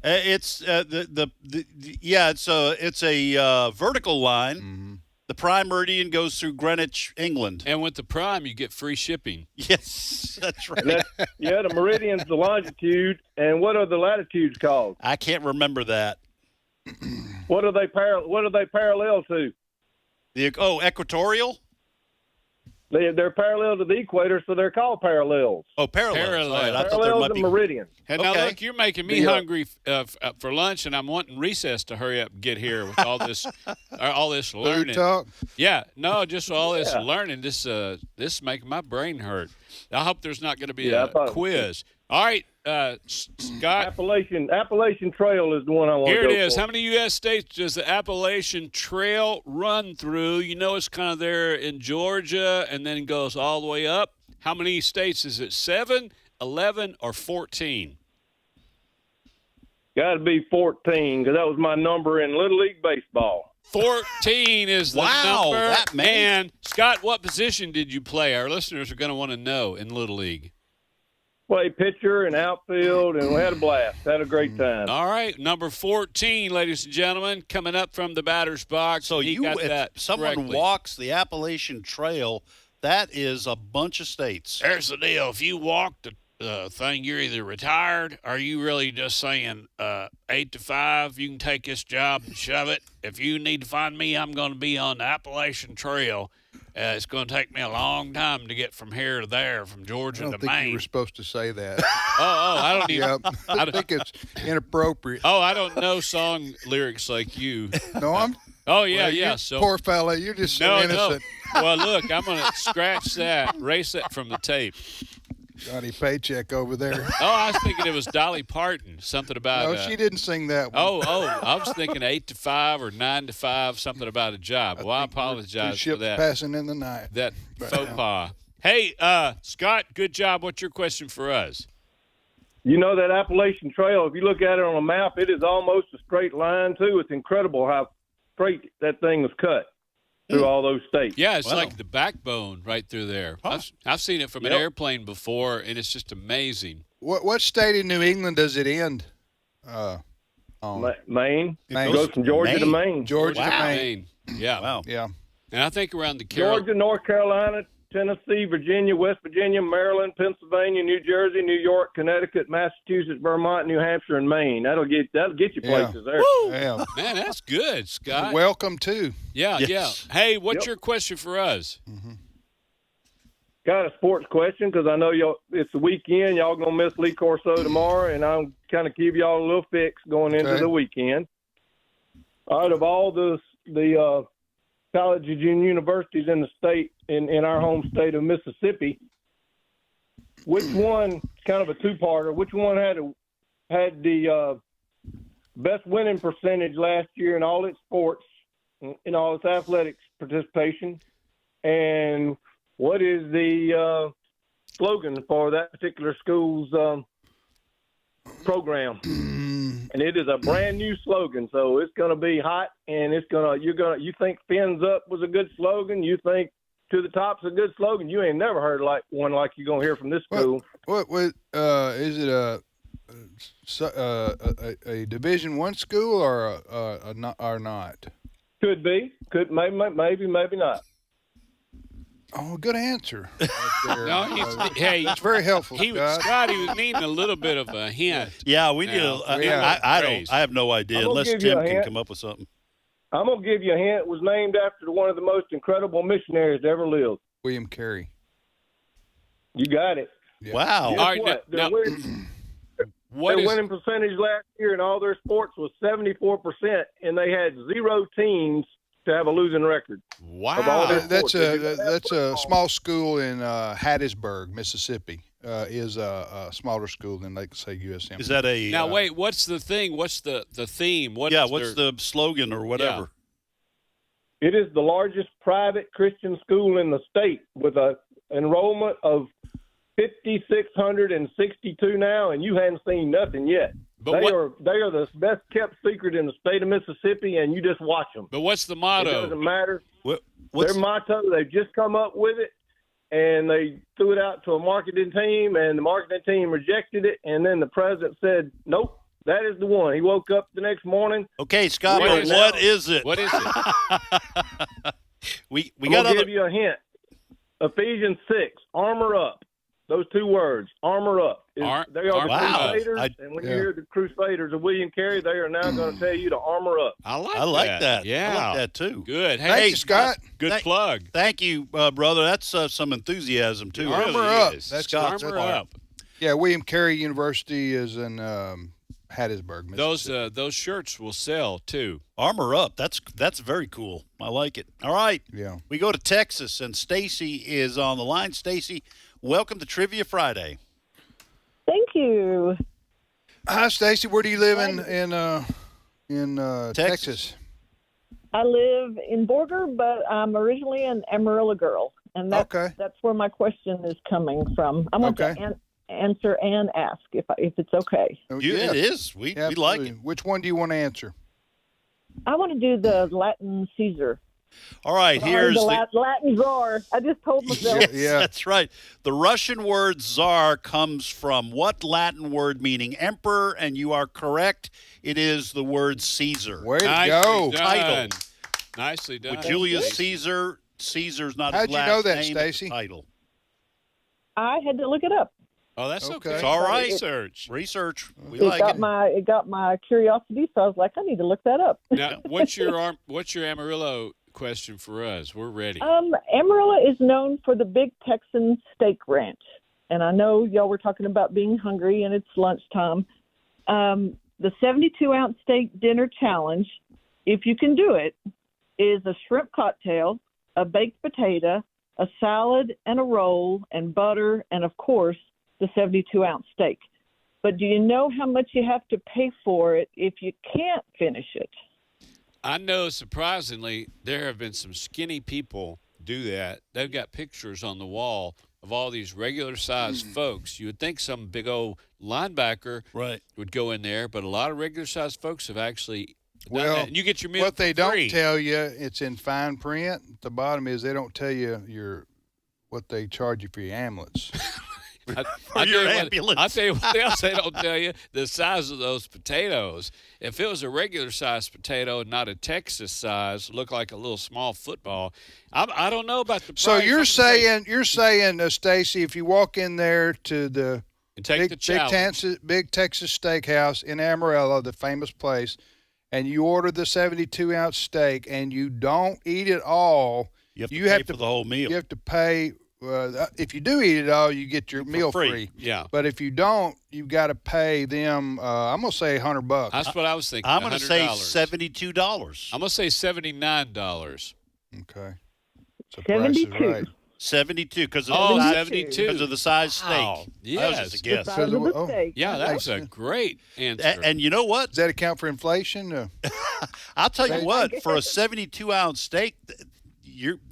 It's it's a vertical line. Mm-hmm. The Prime Meridian goes through Greenwich, England. And with the Prime, you get free shipping. Yes, that's right. The Meridian's the longitude. And what are the latitudes called? I can't remember that. What are they parallel to? Equatorial? They're parallel to the equator, so they're called parallels. Oh, parallels. Right. I thought there Parallels might and be meridians. Hey, now look, you're making me hungry for lunch, and I'm wanting recess to hurry up and get here with all this learning. Food talk? Yeah, no, just all this learning. This is making my brain hurt. I hope there's not going to be a quiz. All right, Scott. Appalachian Trail is the one I want to go Here it is. for. How many U.S. states does the Appalachian Trail run through? You know it's kind of there in Georgia and then goes all the way up. How many states is it? 7, 11, or 14? Got to be 14 because that was my number in Little League Baseball. 14 is the number. That many. And, Scott, what position did you play? Our listeners are going to want to know in Little League. Played pitcher and outfield, and we had a blast. Had a great time. All right, number 14, ladies and gentlemen, coming up from the batter's box. So if someone correctly. walks the Appalachian Trail, that is a bunch of states. Here's the deal. If you walk the thing, you're either retired or you really just saying 8 to 5, you can take this job and shove it. If you need to find me, I'm going to be on the Appalachian Trail. It's going to take me a long time to get from here to there, from Georgia I to don't think you Maine. were supposed to say that. I don't even. I think it's inappropriate. I don't know song lyrics like you. No, I'm. Oh yeah, well, yeah. So poor fella, you're just so innocent. No. Well, look, I'm going to scratch that, erase that from the tape. Johnny Paycheck over there. I was thinking it was Dolly Parton. Something about. No, she didn't sing that one. I was thinking 8 to 5 or 9 to 5. Something about a job. Well, I apologize for that. Passing in the night. That faux pas. Hey, Scott, good job. What's your question for us? You know that Appalachian Trail, if you look at it on a map, it is almost a straight line, too. It's incredible how straight that thing was cut through all those states. Yeah, it's like the backbone right through there. I've seen it from an airplane before, and it's just amazing. What state in New England does it end? Maine. It goes from Georgia to Maine. Georgia to Maine. Yeah. Wow. Yeah. And I think around the Georgia, North Carolina, Tennessee, Virginia, West Virginia, Maryland, Pennsylvania, New Jersey, New York, Connecticut, Massachusetts, Vermont, New Hampshire, and Maine. That'll get you places there. Woo! Yeah. Man, that's good, Scott. Welcome to. Yeah, yeah. Hey, what's your question for us? Mm-hmm. Got a sports question because I know it's the weekend. Y'all going to miss Lee Corso tomorrow, and I'm kind of give y'all a little fix going into the weekend. Out of all the colleges and universities in the state, in our home state of Mississippi, which one, kind of a two-parter, which one had the best winning percentage last year in all its sports, in all its athletics participation, and what is the slogan for that particular school's program, and it is a brand new slogan. So it's going to be hot, and you think "Fins Up" was a good slogan? You think "To the Top's" a good slogan? You ain't never heard one like you're going to hear from this school. What is it a Division I school or not? Could be. Maybe not. Oh, good answer. No, it's very helpful, Scott. He was needing a little bit of a hint. Yeah, we need. I have no idea unless Tim can come up with something. I'm gonna give you a hint. It was named after one of the most incredible missionaries to ever live. William Carey. You got it. Yeah. Wow. Guess All right, what? now, Their winning percentage last year in all their sports was 74%, and they had 0 teams to have a losing record. Wow. That's a small school in Hattiesburg, Mississippi. Is a smaller school than, like, say, USM. Is that a now? Wait, what's the thing? What's the theme? What's the slogan or whatever? Yeah. It is the largest private Christian school in the state with a enrollment of 5,662 now, and you haven't seen nothing yet. But they are the best kept secret in the state of Mississippi, and you just watch them. But what's the motto? It doesn't matter. What's their motto? They've just come up with it, and they threw it out to a marketing team, and the marketing team rejected it, and then the president said, "Nope, that is the one." He woke up the next morning. Okay, Scott, what is it? What is it? we I'm got to give you a hint. Ephesians 6, armor up. Those 2 words, armor up. They are the Crusaders, and when you hear the Crusaders of William Carey, they are now going to tell you to armor up. I like that. Yeah. I like that, too. Good. Hey, Scott. Good plug. Thank you, brother. That's some enthusiasm, too. Armor really up. Is. That's armor up. Yeah, William Carey University is in Hattiesburg, Mississippi. Those shirts will sell, too. Armor up. That's very cool. I like it. All right. Yeah. We go to Texas, and Stacy is on the line. Stacy, welcome to Trivia Friday. Thank you. Hi, Stacy. Where do you live in Texas? I live in Borger, but I'm originally an Amarillo girl, and that's where my question is coming from. I'm going to answer and ask if it's okay. It is. We like it. Which one do you want to answer? I want to do the Latin Caesar. All right, here's the Latin czar. I just told myself. Yeah, that's right. The Russian word czar comes from what Latin word meaning emperor? And you are correct. It is the word Caesar. Way to go. Title. Nicely done. With Julius Caesar, Caesar's not how'd his last you know that, name, Stacy? Title. I had to look it up. Oh, that's okay. It's all right. Research. We like it. It got my curiosity, so I was like, I need to look that up. Now, what's your Amarillo question for us? We're ready. Amarillo is known for the Big Texan Steak Ranch, and I know y'all were talking about being hungry and it's lunchtime. The 72-ounce steak dinner challenge, if you can do it, is a shrimp cocktail, a baked potato, a salad and a roll, and butter, and of course the 72-ounce steak. But do you know how much you have to pay for it if you can't finish it? I know, surprisingly, there have been some skinny people do that. They've got pictures on the wall of all these regular-sized folks. You would think some big old linebacker would go in there, but a lot of regular-sized folks have actually done that. And you get your meal what they for free. don't tell you, it's in fine print. At the bottom is they don't tell you what they charge you for your ambulance. I'll tell you what else they don't tell you, the size of those potatoes. If it was a regular size potato, not a Texas size, look like a little small football. I don't know about the price. So you're saying, Stacy, if you walk in there to the Big Texas Steakhouse in Amarillo, the famous place, and you order the 72-ounce steak and you don't eat it all, you have to pay for the whole meal. You have to pay. If you do eat it all, you get your meal free. Yeah. But if you don't, you've got to pay them. I'm gonna say $100. That's what I was thinking. I'm gonna say $72. I'm gonna say $79. Okay. So 72. price is right. 72 because of the 72 because of the size steak. Wow. That was just a guess. The size of the steak. Yeah, that's a great answer. And you know what? Does that account for inflation? I'll tell you what. For a 72-ounce steak,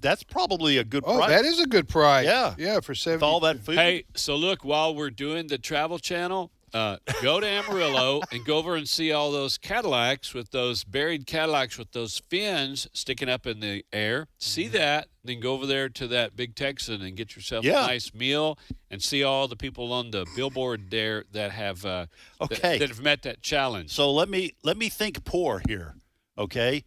that's probably a good price. Oh, that is a good price. Yeah. Yeah, for 70. With all that food. Hey, so look, while we're doing the Travel Channel, go to Amarillo and go over and see all those Cadillacs with those buried Cadillacs with those fins sticking up in the air. See that, then go over there to that Big Texan and get yourself a nice meal and see all the people on the billboard there that have that have met that challenge. So let me think poor here, okay?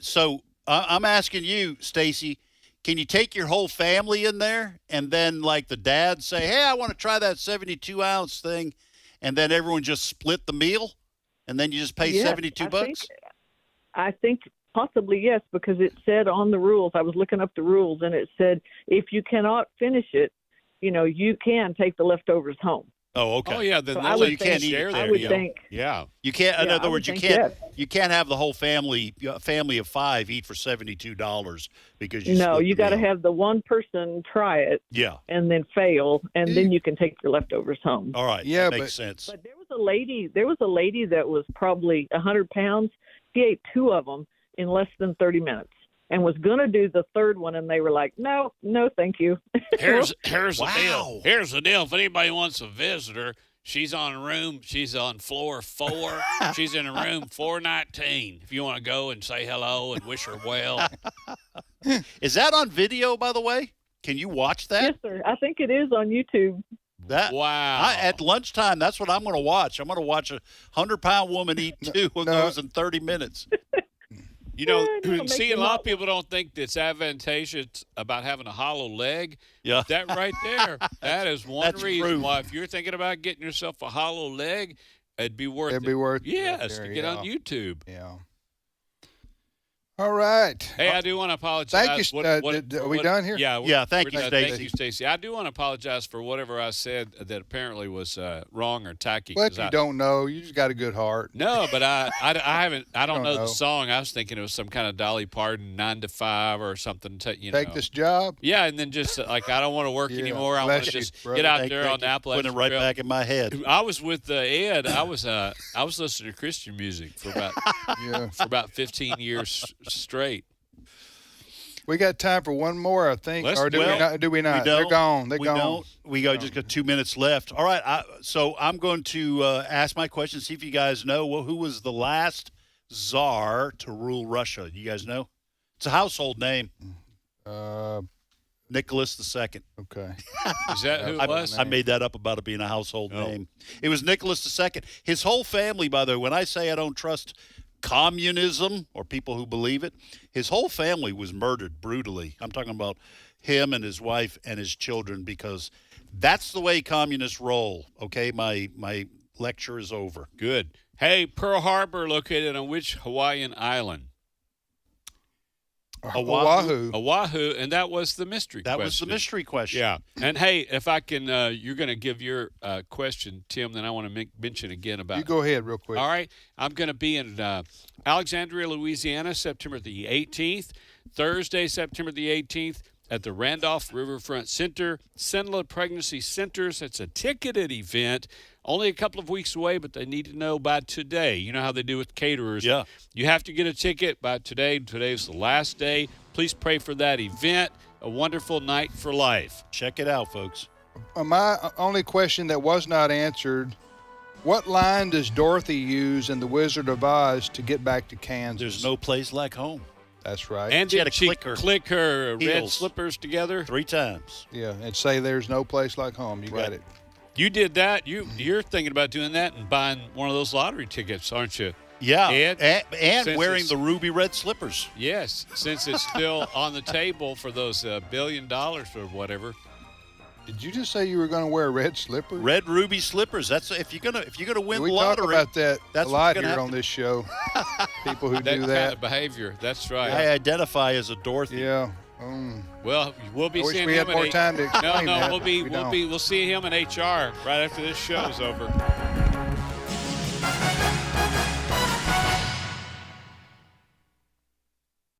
So I'm asking you, Stacy, can you take your whole family in there and then like the dad say, hey, I want to try that 72-ounce thing, and then everyone just split the meal and then you just pay $72? I think possibly yes, because it said on the rules, I was looking up the rules, and it said if you cannot finish it, you can take the leftovers home. Oh, okay. Oh, yeah. Then So you can't share there. I would think. Yeah. You can't. In Yeah, other I would words, you think can't. You can't have the whole family of 5 eat for $72 because No, you got to meal. have the one person try it. Yeah. And then fail, and then you can take your leftovers home. All right. Yeah, that makes sense. But there was a lady that was probably 100 pounds. She ate 2 of them in less than 30 minutes. And was going to do the third one, and they were like, no, thank you. Here's the deal. Here's the deal. If anybody wants a visitor, she's on floor 4. She's in room 419. If you want to go and say hello and wish her well. Is that on video, by the way? Can you watch that? Yes, sir. I think it is on YouTube. Wow. At lunchtime, that's what I'm going to watch. I'm going to watch a 100-pound woman eat 2 of those in 30 minutes. See, a lot of people don't think it's advantageous about having a hollow leg. Yeah. That right there, that is one That's reason proof. why if you're thinking about getting yourself a hollow leg, it'd be worth it. It'd be worth it. Yes, There to you get go. on YouTube. Yeah. All right. Hey, I do want to apologize. Thank you. Are we done here? Yeah. Thank you, Thank Stacy. you, Stacy. I do want to apologize for whatever I said that apparently was wrong or tacky. But 'cause you I- don't know. You just got a good heart. No, but I haven't. I don't know know. the song. I was thinking it was some kind of Dolly Parton 9 to 5 or something. Take this job. Yeah, and then just like I don't want to work Yeah, anymore. I want bless to you, just brother. get out Thank there you. on the Appalachian Putting it right Trail. back in my head. I was with Ed. I was listening to Christian music for about 15 years straight. We got time for one more, I think. Or do we not? We They're don't. gone. They're we gone. Don't. We got just got 2 minutes left. All right. So I'm going to ask my question, see if you guys know who was the last czar to rule Russia. You guys know? It's a household name. Nicholas II. Okay. Is that who it was? I made that up about it being a household name. It was Nicholas II. His whole family, by the way, when I say I don't trust communism or people who believe it, his whole family was murdered brutally. I'm talking about him and his wife and his children, because that's the way communists roll. Okay, my lecture is over. Good. Hey, Pearl Harbor located on which Hawaiian island? Oahu. Oahu, and that was the mystery question. That was the mystery question. Yeah. And hey, if I can, you're going to give your question, Tim, then I want to mention again about. You go ahead real quick. All right. I'm going to be in Alexandria, Louisiana, September the 18th. Thursday, September the 18th, at the Randolph Riverfront Center, Senla Pregnancy Centers. It's a ticketed event. Only a couple of weeks away, but they need to know by today. You know how they do with caterers. Yeah. You have to get a ticket by today. Today's the last day. Please pray for that event. A wonderful night for life. Check it out, folks. My only question that was not answered, what line does Dorothy use in The Wizard of Oz to get back to Kansas? There's no place like home. That's right. And She had did to she click her red heels slippers together? 3 times. Yeah, and say there's no place like home. You got it. You did that. You're thinking about doing that and buying one of those lottery tickets, aren't you? Yeah, Ed? and Since wearing it's- the ruby red slippers. Yes, since it's still on the table for those $1 billion or whatever. Did you just say you were going to wear red slippers? Red ruby slippers. That's if you're gonna win We the talk lottery. about that that's a lot what's gonna here on happen. this show. People who That do kind that. of behavior. That's right. I identify as a Dorothy. Yeah. Well, we'll be I wish seeing we him had more in time to explain No, that, we'll but we don't. see him in HR right after this show's over.